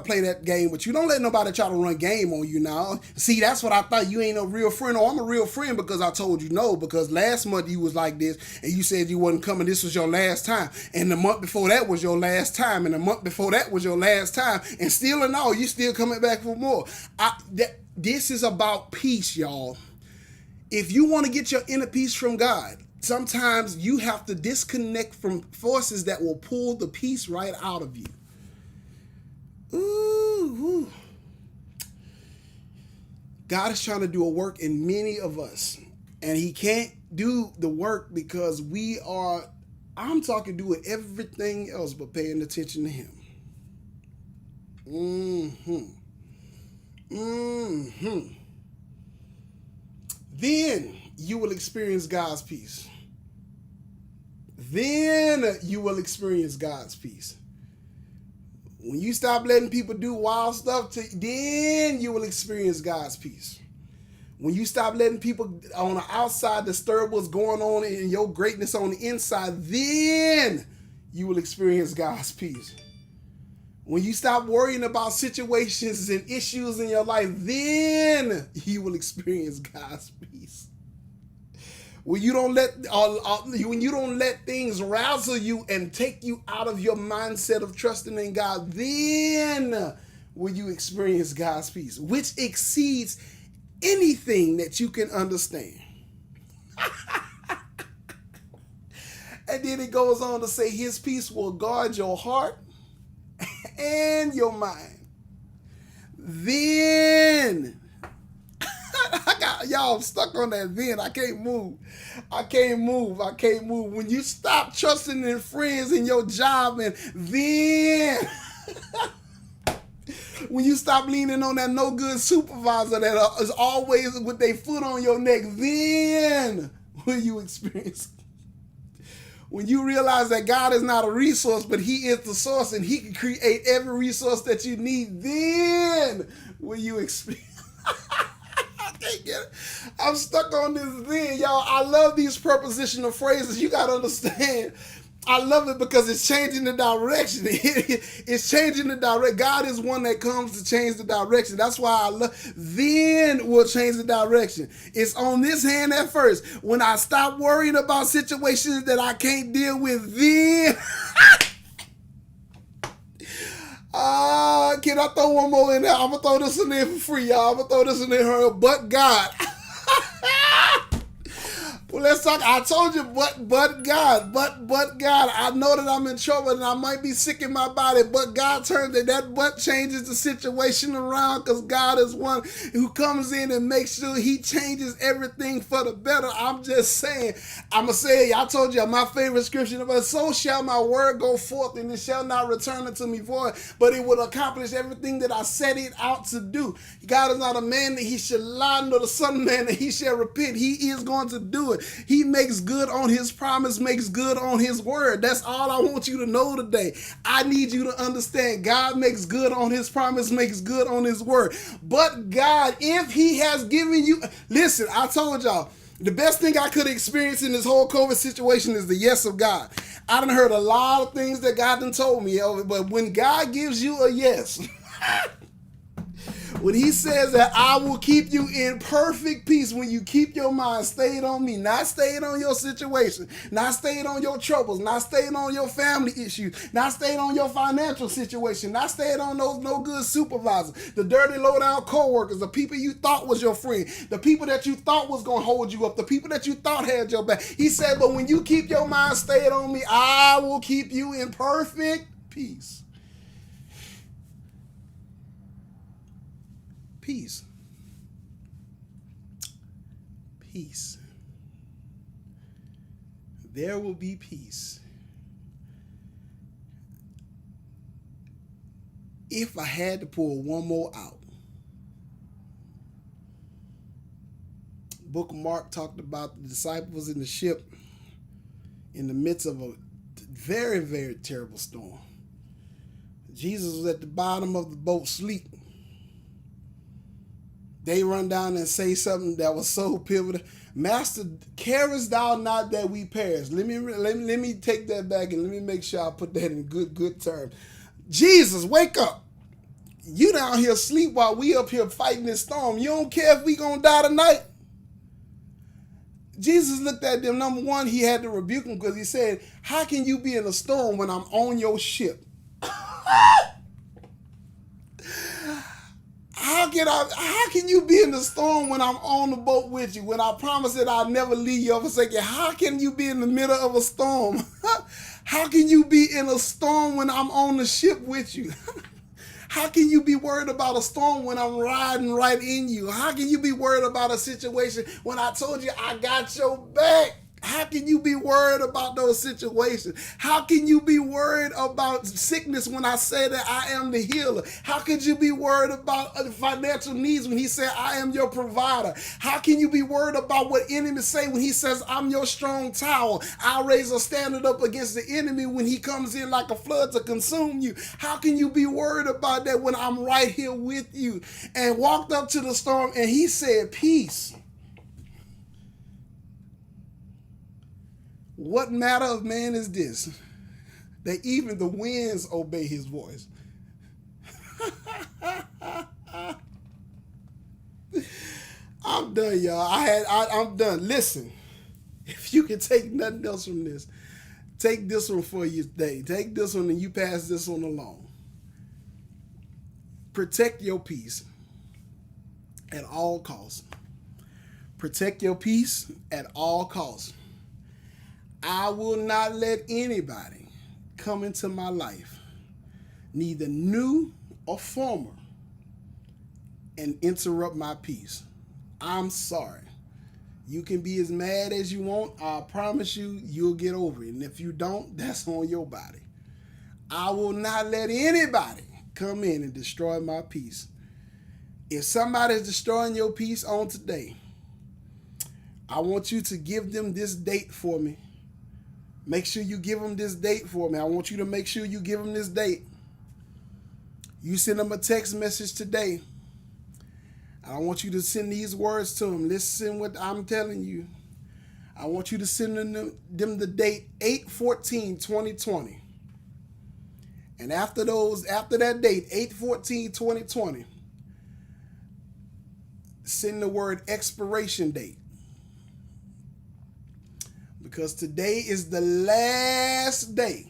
play that game with you. Don't let nobody try to run game on you now. See, that's what I thought. You ain't a real friend. Or I'm a real friend because I told you no. Because last month you was like this and you said you wasn't coming. This was your last time. And the month before that was your last time. And the month before that was your last time. And still and all, you still coming back for more. This is about peace, y'all. If you want to get your inner peace from God, sometimes you have to disconnect from forces that will pull the peace right out of you. Ooh. God is trying to do a work in many of us. And he can't do the work because I'm talking doing everything else but paying attention to him. Then you will experience God's peace. Then you will experience God's peace. When you stop letting people do wild stuff, then you will experience God's peace. When you stop letting people on the outside disturb what's going on in your greatness on the inside, then you will experience God's peace. When you stop worrying about situations and issues in your life, then you will experience God's peace. When you don't let things razzle you and take you out of your mindset of trusting in God, then will you experience God's peace, which exceeds anything that you can understand. And then it goes on to say his peace will guard your heart and your mind. Then y'all, I'm stuck on that then. I can't move. When you stop trusting in friends in your job, and then when you stop leaning on that no good supervisor that is always with their foot on your neck, then will you experience. When you realize that God is not a resource, but he is the source and he can create every resource that you need, then will you experience. Can't get it. I'm stuck on this then, y'all. I love these prepositional phrases. You got to understand. I love it because it's changing the direction. It's changing the direction. God is one that comes to change the direction. That's why I love. Then we'll change the direction. It's on this hand at first. When I stop worrying about situations that I can't deal with, then. Can I throw one more in there? I'm going to throw this in there for free, y'all. I'm going to throw this in there, but God. Well, let's talk. I told you, but God. I know that I'm in trouble and I might be sick in my body, but God turns it. That but changes the situation around because God is one who comes in and makes sure he changes everything for the better. I'm just saying. I'm going to say it. I told you my favorite scripture, but so shall my word go forth and it shall not return unto me void, but it will accomplish everything that I set it out to do. God is not a man that he should lie, nor the son of man that he shall repent. He is going to do it. He makes good on his promise, makes good on his word. That's all I want you to know today. I need you to understand God makes good on his promise, makes good on his word. But God, if he has given you, listen, I told y'all, the best thing I could experience in this whole COVID situation is the yes of God. I done heard a lot of things that God done told me, but when God gives you a yes, when he says that I will keep you in perfect peace when you keep your mind stayed on me, not stayed on your situation, not stayed on your troubles, not stayed on your family issues, not stayed on your financial situation, not stayed on those no good supervisors, the dirty low down coworkers, the people you thought was your friend, the people that you thought was going to hold you up, the people that you thought had your back. He said, but when you keep your mind stayed on me, I will keep you in perfect peace. Peace. Peace. There will be peace. If I had to pull one more out, Book of Mark talked about the disciples in the ship in the midst of a very, very terrible storm. Jesus was at the bottom of the boat sleeping. They run down and say something that was so pivotal. Master, carest thou not that we perish? Let me take that back and let me make sure I put that in good terms. Jesus, wake up. You down here asleep while we up here fighting this storm. You don't care if we gonna die tonight? Jesus looked at them. Number one, he had to rebuke them because he said, how can you be in a storm when I'm on your ship? How can you be in the storm when I'm on the boat with you? When I promise that I'll never leave you or forsake you? How can you be in the middle of a storm? How can you be in a storm when I'm on the ship with you? How can you be worried about a storm when I'm riding right in you? How can you be worried about a situation when I told you I got your back? How can you be worried about those situations? How can you be worried about sickness when I say that I am the healer? How could you be worried about financial needs when he said I am your provider? How can you be worried about what enemies say when he says I'm your strong tower? I'll raise a standard up against the enemy when he comes in like a flood to consume you. How can you be worried about that when I'm right here with you? And walked up to the storm and he said, peace. What manner of man is this, that even the winds obey his voice? I'm done, y'all. I'm done. Listen, if you can take nothing else from this, take this one for you today. Take this one and you pass this one along. Protect your peace at all costs. Protect your peace at all costs. I will not let anybody come into my life, neither new or former, and interrupt my peace. I'm sorry. You can be as mad as you want. I promise you, you'll get over it. And if you don't, that's on your body. I will not let anybody come in and destroy my peace. If somebody's destroying your peace on today, I want you to give them this date for me. Make sure you give them this date for me. I want you to make sure you give them this date. You send them a text message today. I want you to send these words to them. Listen what I'm telling you. I want you to send them the date 8/14/2020. And after that date, 8/14/2020, send the word expiration date. Because today is the last day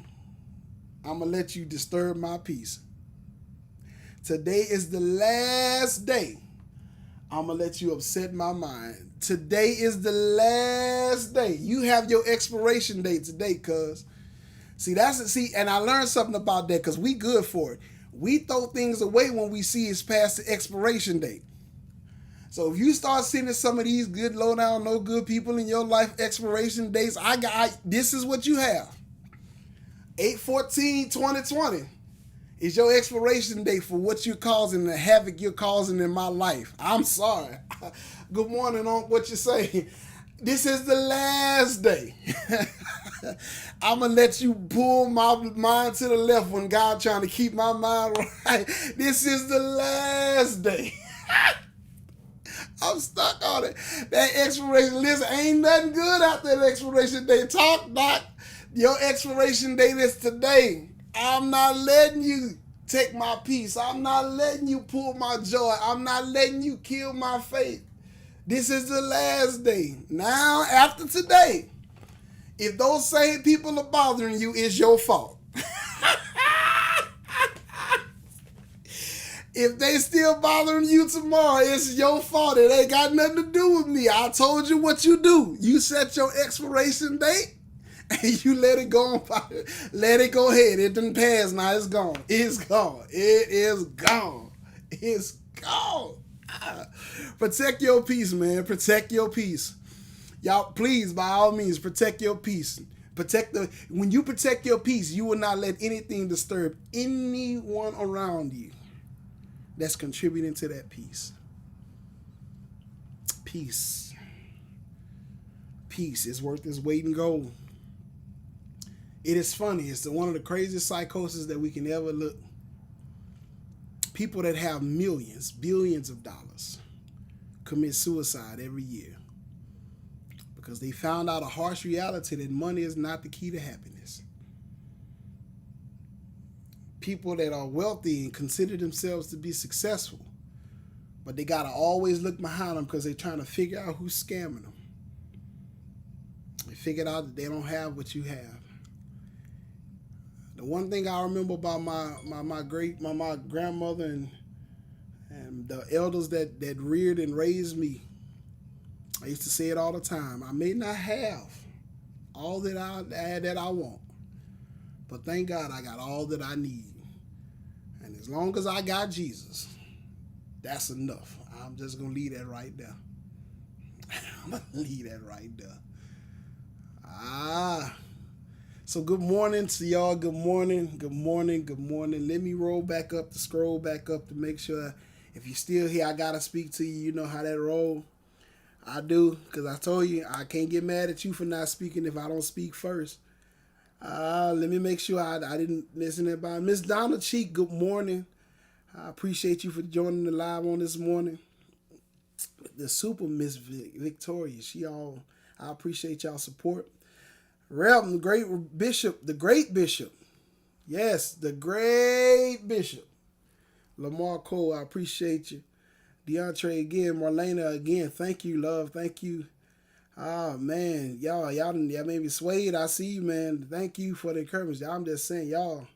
I'm going to let you disturb my peace. Today is the last day I'm going to let you upset my mind. Today is the last day. You have your expiration date today, cuz. And I learned something about that because we good for it. We throw things away when we see it's past the expiration date. So if you start sending some of these good, low down, no good people in your life expiration dates, this is what you have. 8/14/2020 is your expiration date for what you're causing, the havoc you're causing in my life. I'm sorry. Good morning on what you're saying. This is the last day. I'm going to let you pull my mind to the left when God trying to keep my mind right. This is the last day. I'm stuck on it. That expiration list ain't nothing good after that expiration date. Talk, Doc. Your expiration date is today. I'm not letting you take my peace. I'm not letting you pull my joy. I'm not letting you kill my faith. This is the last day. Now, after today, if those same people are bothering you, it's your fault. If they still bothering you tomorrow, it's your fault. It ain't got nothing to do with me. I told you what you do. You set your expiration date and you let it go. Let it go ahead. It didn't pass. Now it's gone. It's gone. It is gone. It's gone. Protect your peace, man. Protect your peace. Y'all, please, by all means, protect your peace. When you protect your peace, you will not let anything disturb anyone around you that's contributing to that peace. Peace. Peace is worth its weight in gold. It is funny. It's one of the craziest psychoses that we can ever look. People that have millions, billions of dollars, commit suicide every year because they found out a harsh reality that money is not the key to happiness. People that are wealthy and consider themselves to be successful, but they gotta always look behind them because they're trying to figure out who's scamming them. They figured out that they don't have what you have. The one thing I remember about my grandmother and the elders that reared and raised me, I used to say it all the time. I may not have all that I want, but thank God I got all that I need. And as long as I got Jesus, that's enough. I'm just gonna leave that right there. I'm gonna leave that right there. So good morning to y'all. Good morning. Good morning. Good morning. Let me scroll back up to make sure if you're still here, I gotta speak to you. You know how that roll. I do, because I told you I can't get mad at you for not speaking if I don't speak first. Let me make sure I didn't miss anybody. Miss Donna Cheek, good morning. I appreciate you for joining the live on this morning. The super Miss Victoria, I appreciate y'all support. Rev, the great bishop. Yes, the great bishop. Lamar Cole, I appreciate you. DeAndre again, Marlena again, thank you, love, thank you. Oh man, y'all made me swayed. I see you, man. Thank you for the encouragement. I'm just saying, y'all,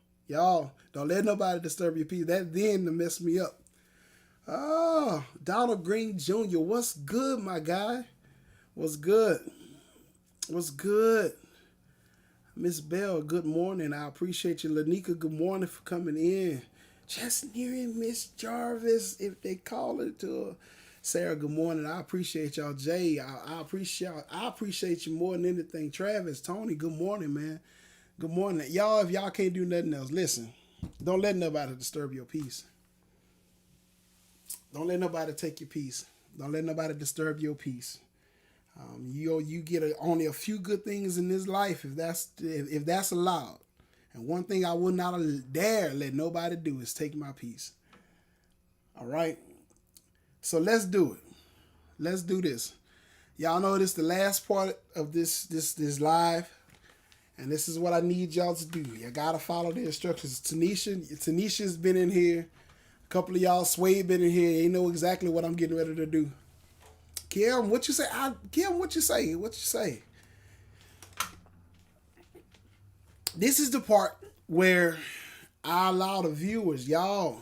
don't let nobody disturb your peace. That then to mess me up. Oh, Donald Green Jr., what's good, my guy? What's good? Miss Bell, good morning. I appreciate you. Lanika, good morning for coming in. Just nearing Miss Jarvis, if they call it to her. Sarah, good morning. I appreciate y'all. Jay, I appreciate you more than anything. Travis, Tony, good morning, man. Good morning. Y'all, if y'all can't do nothing else, listen. Don't let nobody disturb your peace. Don't let nobody take your peace. Don't let nobody disturb your peace. You get only a few good things in this life if that's allowed. And one thing I would not dare let nobody do is take my peace. All right? So let's do it. Let's do this. Y'all know this is the last part of this live. And this is what I need y'all to do. You got to follow the instructions. Tanisha's been in here. A couple of y'all, Sway been in here. They know exactly what I'm getting ready to do. Kim, what you say? What you say? This is the part where I allow the viewers, y'all,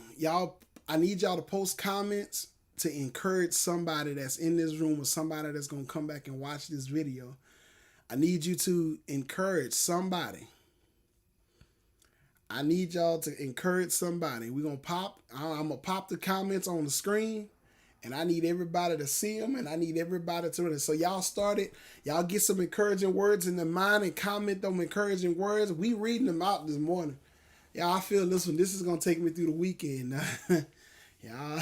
I need y'all to post comments to encourage somebody that's in this room or somebody that's going to come back and watch this video. I need you to encourage somebody. I need y'all to encourage somebody. I'm going to pop the comments on the screen. And I need everybody to see them, and I need everybody to read it. So y'all get some encouraging words in the mind and comment them encouraging words. We reading them out this morning. Y'all, I feel this is going to take me through the weekend. Y'all,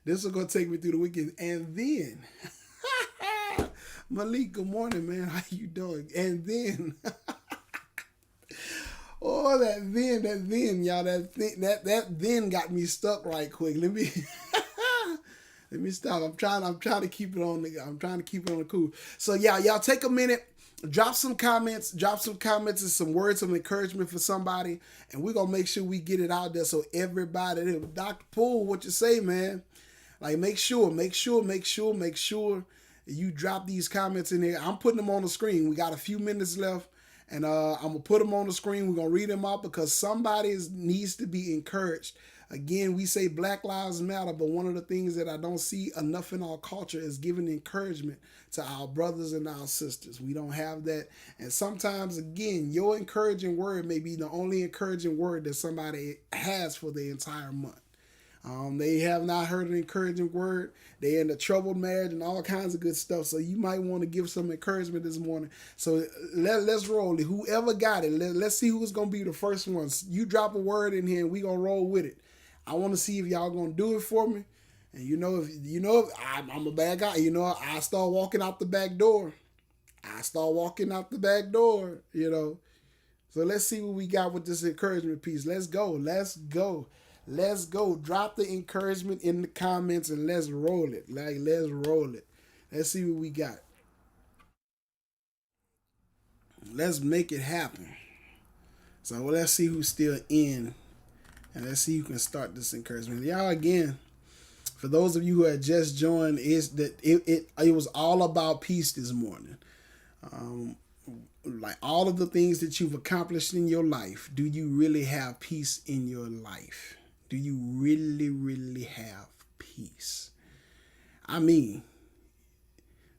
this is going to take me through the weekend. And then, Malik, good morning, man. How you doing? And then, oh, that then, y'all, that then got me stuck right quick. Let me stop. I'm trying to keep it on the cool. So yeah, y'all take a minute, drop some comments and some words of encouragement for somebody, and we're gonna make sure we get it out there so everybody. Dr. Poole, what you say, man? Like make sure you drop these comments in here. I'm putting them on the screen. We got a few minutes left. And I'm going to put them on the screen. We're going to read them out because somebody needs to be encouraged. Again, we say Black Lives Matter, but one of the things that I don't see enough in our culture is giving encouragement to our brothers and our sisters. We don't have that. And sometimes, again, your encouraging word may be the only encouraging word that somebody has for the entire month. They have not heard an encouraging word. They're in a troubled marriage and all kinds of good stuff. So you might want to give some encouragement this morning. So let's roll it. Whoever got it, let's see who's going to be the first ones. You drop a word in here and we're going to roll with it. I want to see if y'all going to do it for me. And if I'm a bad guy, I start walking out the back door. So let's see what we got with this encouragement piece. Let's go. Let's go. Drop the encouragement in the comments and let's roll it. Like, let's roll it. Let's see what we got. Let's make it happen. So let's see who's still in, and let's see who can start this encouragement. Y'all, again, for those of you who had just joined, is that it was all about peace this morning. Like all of the things that you've accomplished in your life, do you really have peace in your life? Do you really, really have peace? I mean,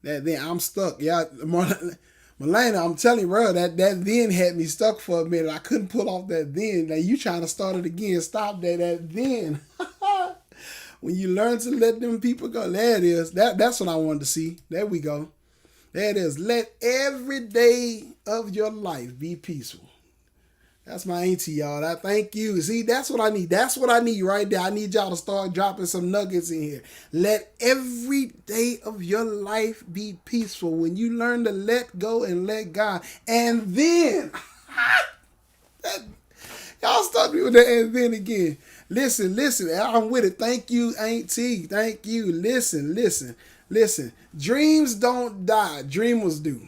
that then I'm stuck. Yeah, Melena, I'm telling you, bro, that then had me stuck for a minute. I couldn't pull off that then. Now you trying to start it again. Stop that then. When you learn to let them people go, there it is. That's what I wanted to see. There we go. There it is. Let every day of your life be peaceful. That's my auntie, y'all. I thank you. See, that's what I need. That's what I need right there. I need y'all to start dropping some nuggets in here. Let every day of your life be peaceful. When you learn to let go and let God, and then y'all start me with that and then again. Listen. I'm with it. Thank you, auntie. Thank you. Listen. Dreams don't die. Dreamers do.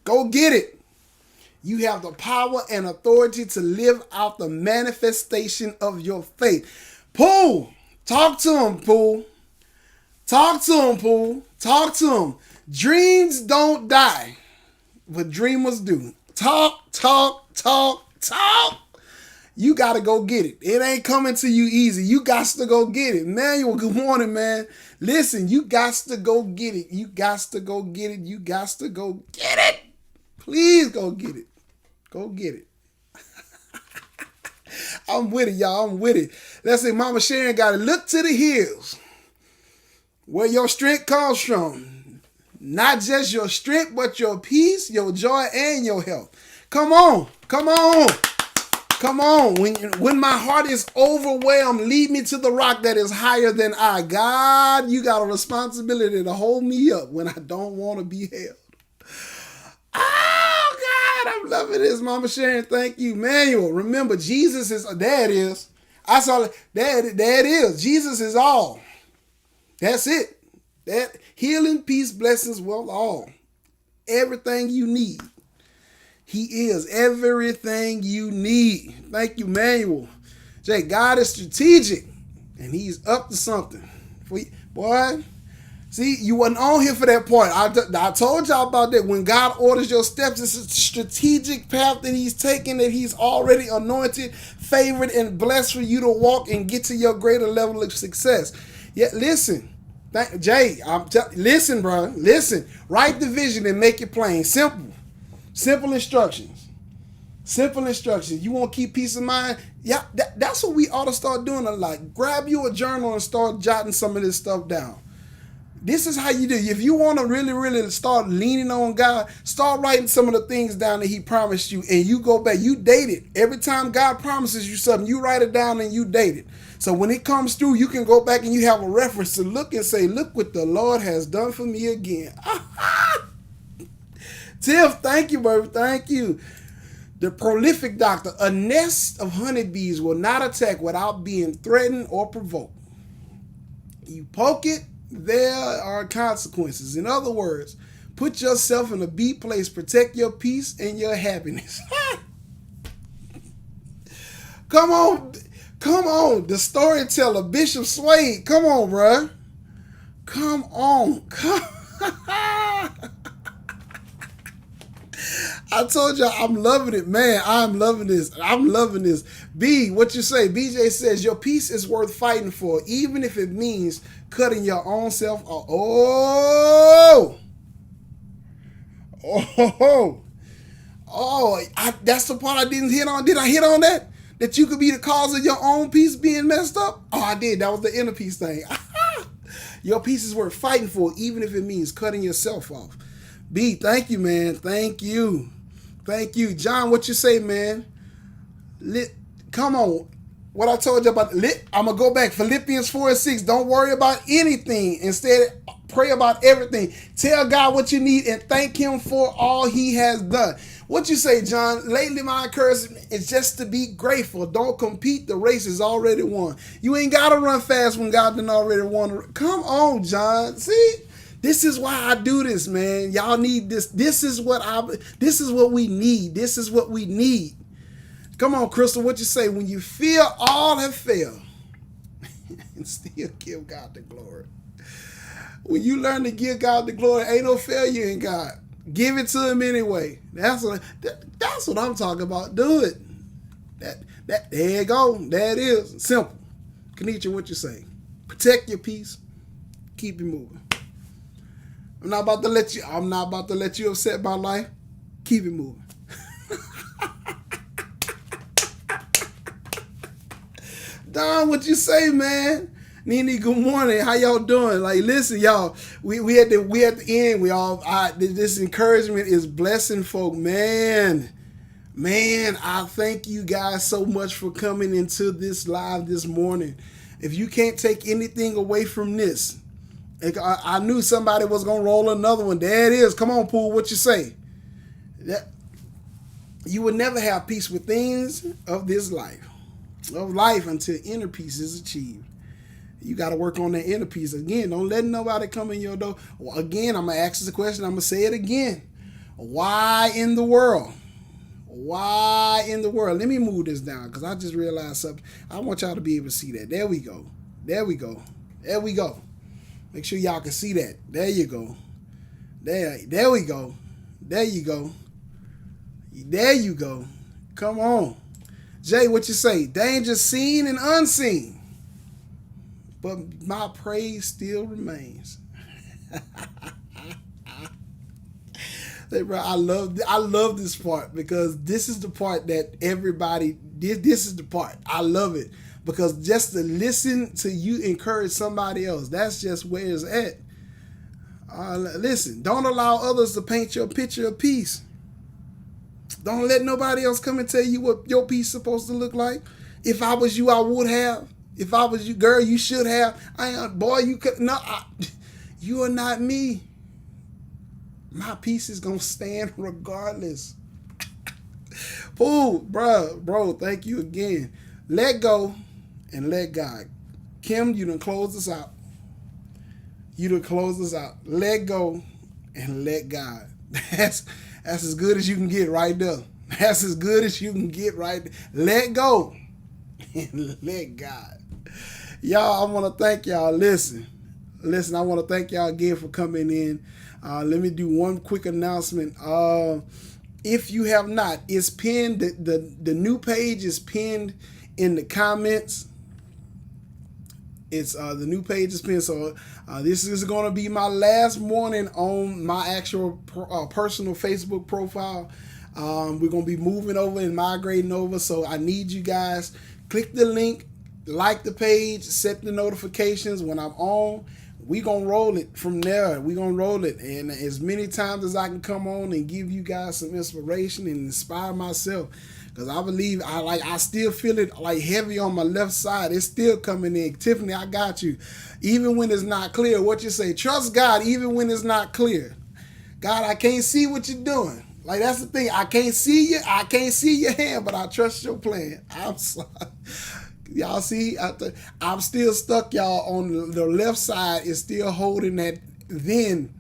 Go get it. You have the power and authority to live out the manifestation of your faith. Pool, talk to him, Pool. Talk to him, Pool. Talk to him. Dreams don't die, but dreamers do. Talk. You got to go get it. It ain't coming to you easy. You got to go get it. Manuel, good morning, man. Listen, you got to go get it. You got to go get it. You got to go get it. Please go get it. Go get it. I'm with it, y'all. I'm with it. Let's say Mama Sharon got to look to the hills where your strength comes from. Not just your strength, but your peace, your joy, and your health. Come on. When my heart is overwhelmed, lead me to the rock that is higher than I. God, you got a responsibility to hold me up when I don't want to be held. Oh, God, I'm loving this, Mama Sharon. Thank you. Manuel, remember, Jesus is, there it is. I saw it. There it is. Jesus is all. That's it. That healing, peace, blessings, wealth, all. Everything you need. He is everything you need. Thank you, Manuel. Jay, God is strategic, and he's up to something. Boy, see, you wasn't on here for that point. I told y'all about that. When God orders your steps, it's a strategic path that he's taking, that he's already anointed, favored, and blessed for you to walk and get to your greater level of success. Yet, listen. Jay, listen, bro. Listen. Write the vision and make it plain. Simple instructions. You want to keep peace of mind? Yeah, that's what we ought to start doing a lot. Grab you a journal and start jotting some of this stuff down. This is how you do. If you want to really, really start leaning on God, start writing some of the things down that he promised you, and you go back. You date it. Every time God promises you something, you write it down and you date it. So when it comes through, you can go back and you have a reference to look and say, look what the Lord has done for me again. Tiff, thank you, baby. Thank you. The prolific doctor. A nest of honeybees will not attack without being threatened or provoked. You poke it, there are consequences. In other words, put yourself in a bee place. Protect your peace and your happiness. Come on. The storyteller, Bishop Swade. Come on, bruh. Come on. I told y'all I'm loving it, man. I'm loving this. B, what you say? BJ says your peace is worth fighting for, even if it means cutting your own self off. That's the part I didn't hit on. Did I hit on that? That you could be the cause of your own peace being messed up? Oh, I did. That was the inner peace thing. Your peace is worth fighting for, even if it means cutting yourself off. B, thank you, man. Thank you. John, what you say, man? Come on. What I told you about I'm going to go back. Philippians 4:6. Don't worry about anything. Instead, pray about everything. Tell God what you need and thank him for all he has done. What you say, John? Lately, my encouragement is just to be grateful. Don't compete. The race is already won. You ain't got to run fast when God done already won. Come on, John. See? This is why I do this, man. Y'all need this. This is what we need. This is what we need. Come on, Crystal. What you say? When you feel all have failed and still give God the glory. When you learn to give God the glory, ain't no failure in God. Give it to him anyway. That's what I'm talking about. Do it. There you go. There it is. Simple. Kenichi, what you say? Protect your peace. Keep it moving. I'm not about to let you upset my life. Keep it moving. Don, what you say, man? Nene, good morning. How y'all doing? Like, listen, y'all. We at the end. This encouragement is blessing folk, man. Man, I thank you guys so much for coming into this live this morning. If you can't take anything away from this, I knew somebody was gonna roll another one. There it is. Come on, Poole. What you say? You will never have peace with things of this life, until inner peace is achieved. You got to work on that inner peace. Again, don't let nobody come in your door. Again, I'm going to ask this question. I'm going to say it again. Why in the world? Why in the world? Let me move this down because I just realized something. I want y'all to be able to see that. There we go. There we go. There we go. Make sure y'all can see that. There you go. There we go. There you go. There you go. Come on. Jay, what you say? Danger seen and unseen. But my praise still remains. I love this part because this is the part that everybody did. This is the part. I love it because just to listen to you encourage somebody else, that's just where it's at. Listen, don't allow others to paint your picture of peace. Don't let nobody else come and tell you what your peace is supposed to look like. If I was you, I would have. If I was you, girl, you should have. You could not. You are not me. My peace is gonna stand regardless. Fool, bro, thank you again. Let go and let God. Kim, you done closed us out. Let go and let God. That's as good as you can get right there. That's as good as you can get right there. Let go and let God. Y'all, I want to thank y'all. Listen, I want to thank y'all again for coming in. Let me do one quick announcement. If you have not, it's pinned. The new page is pinned in the comments. It's the new page is pinned. So this is going to be my last morning on my actual personal Facebook profile. We're going to be moving over and migrating over. So I need you guys. Click the link. Like the page, set the notifications when I'm on. We gonna roll it from there. We gonna roll it, and as many times as I can come on and give you guys some inspiration and inspire myself, because I believe I still feel it like heavy on my left side. It's still coming in. Tiffany, I got you. Even when it's not clear, what you say? Trust God, even when it's not clear. God, I can't see what you're doing. Like that's the thing. I can't see you. I can't see your hand, but I trust your plan. I'm sorry. Y'all see, I'm still stuck, y'all, on the left side. It's still holding that then.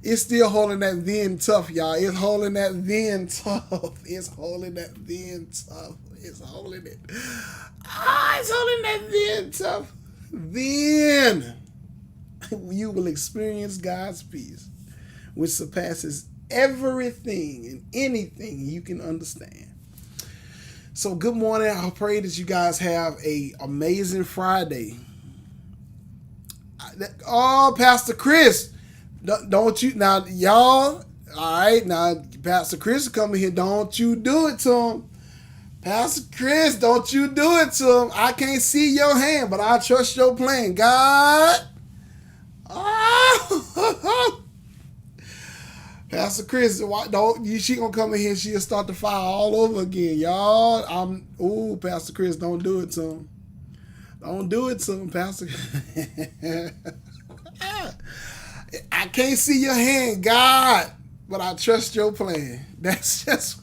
It's still holding that then tough, y'all. It's holding that then tough. It's holding that then tough. It's holding it. It's holding that then tough. Then you will experience God's peace, which surpasses everything and anything you can understand. So good morning. I pray that you guys have a amazing Friday. Oh, Pastor Chris, don't you now, y'all? All right, now Pastor Chris is coming here. Don't you do it to him, Pastor Chris. Don't you do it to him. I can't see your hand, but I trust your plan, God. Oh. Pastor Chris, she gonna come in here and she'll start the fire all over again, y'all. Pastor Chris, don't do it to him. Don't do it to him, Pastor. I can't see your hand, God. but I trust your plan. That's just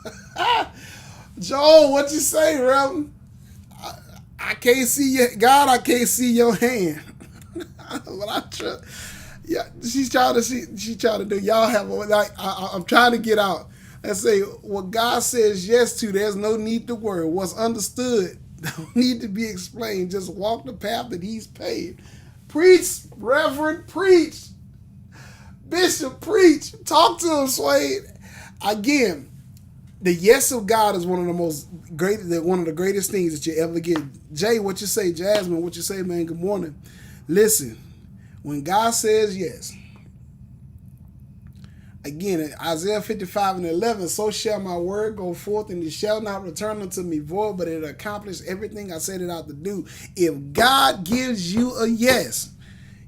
Joel. What you say, Reverend? I can't see your God. I can't see your hand, but I trust. Yeah, she's trying to. She trying to do. Y'all have like. I'm trying to get out. And say what God says yes to. There's no need to worry. What's understood don't need to be explained. Just walk the path that He's paved. Preach, Reverend, preach. Bishop, preach. Talk to him, Swade. Again, the yes of God is one of the greatest things that you ever get. Jay, what you say? Jasmine, what you say, man? Good morning. Listen, when God says yes, again, in Isaiah 55:11, so shall my word go forth, and it shall not return unto me void, but it accomplish everything I set it out to do. If God gives you a yes,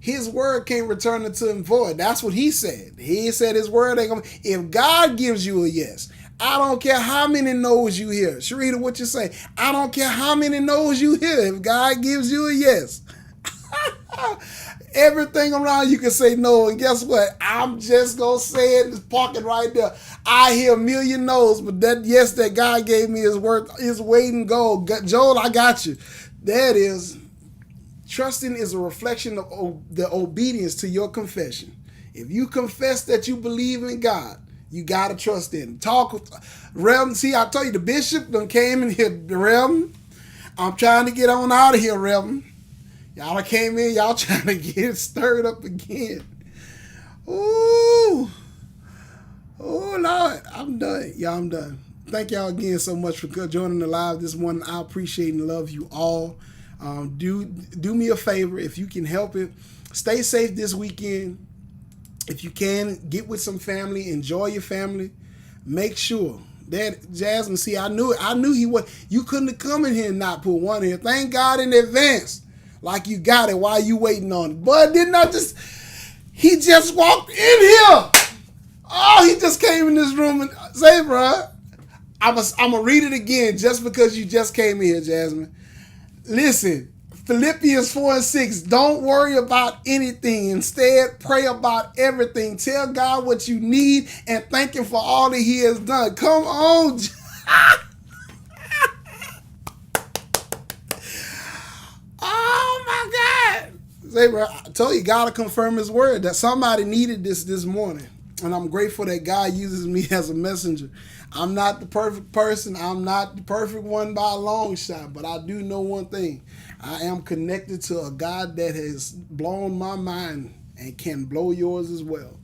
His word can't return unto him void. That's what He said. He said His word ain't gonna. If God gives you a yes, I don't care how many no's you hear. Sharita, what you say? I don't care how many no's you hear. If God gives you a yes, everything around you can say no. And guess what? I'm just gonna say it. It's parking right there. I hear a million no's, but that yes that God gave me is weight in gold. Joel, I got you. That is. Trusting is a reflection of the obedience to your confession. If you confess that you believe in God, you got to trust in Him. Talk with Reverend. See, I told you, the bishop done came in here. Reverend, I'm trying to get on out of here, Reverend. Y'all done came in. Y'all trying to get stirred up again. Ooh. Oh, Lord. I'm done. Y'all, I'm done. Thank y'all again so much for joining the live this morning. I appreciate and love you all. Do me a favor, if you can help it, stay safe this weekend. If you can, get with some family, enjoy your family. Make sure that Jasmine, see, I knew he was. You couldn't have come in here and not put one here. Thank God in advance, like you got it while you waiting on it. But didn't I just? He just walked in here. Oh, he just came in this room and say, bro, I'm gonna read it again just because you just came in here, Jasmine. Listen, Philippians 4:6, don't worry about anything. Instead, pray about everything. Tell God what you need and thank Him for all that He has done. Come on. Oh, my God. Say, bro, I told you, God to confirm His word that somebody needed this morning. And I'm grateful that God uses me as a messenger. I'm not the perfect person. I'm not the perfect one by a long shot. But I do know one thing. I am connected to a God that has blown my mind and can blow yours as well.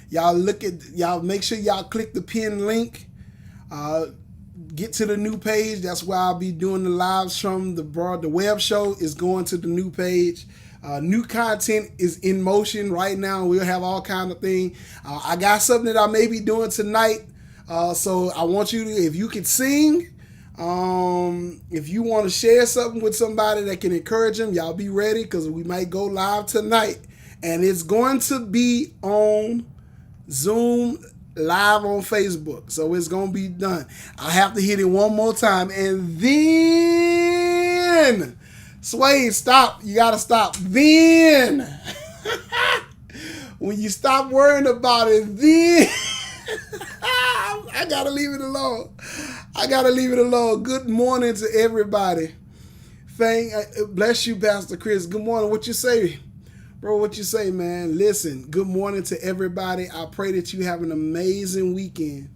Y'all make sure y'all click the pin link. Get to the new page. That's where I'll be doing the lives from the web show is going to the new page. New content is in motion right now. We'll have all kind of things. I got something that I may be doing tonight. So I want you to, if you can sing, if you want to share something with somebody that can encourage them, y'all be ready because we might go live tonight. And it's going to be on Zoom live on Facebook. So it's going to be done. I have to hit it one more time. And then, Swade, stop. You got to stop. Then, when you stop worrying about it, then, I got to leave it alone. Good morning to everybody. Bless you, Pastor Chris. Good morning. What you say? Bro, what you say, man? Listen, good morning to everybody. I pray that you have an amazing weekend.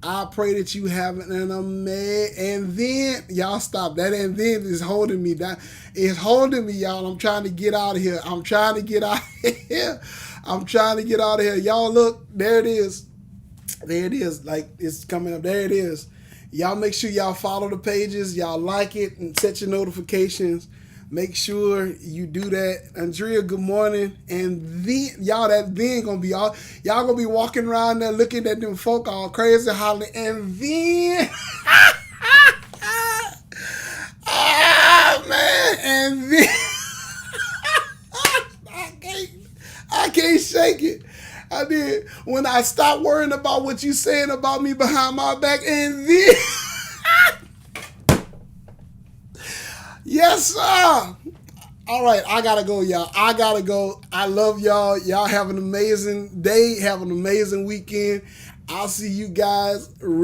I pray that you have an amazing... And then, y'all stop. That and then is holding me down. It's holding me, y'all. I'm trying to get out of here. Y'all, look. There it is. Like, it's coming up. There it is. Y'all make sure y'all follow the pages. Y'all like it and set your notifications. Make sure you do that. Andrea, good morning. And then, y'all, that then gonna be all, y'all gonna be walking around there looking at them folk all crazy hollering. And then, oh man, and then, I can't shake it. I did. When I stopped worrying about what you saying about me behind my back, and then, yes, sir. All right, I gotta go, y'all. I gotta go. I love y'all. Y'all have an amazing day. Have an amazing weekend. I'll see you guys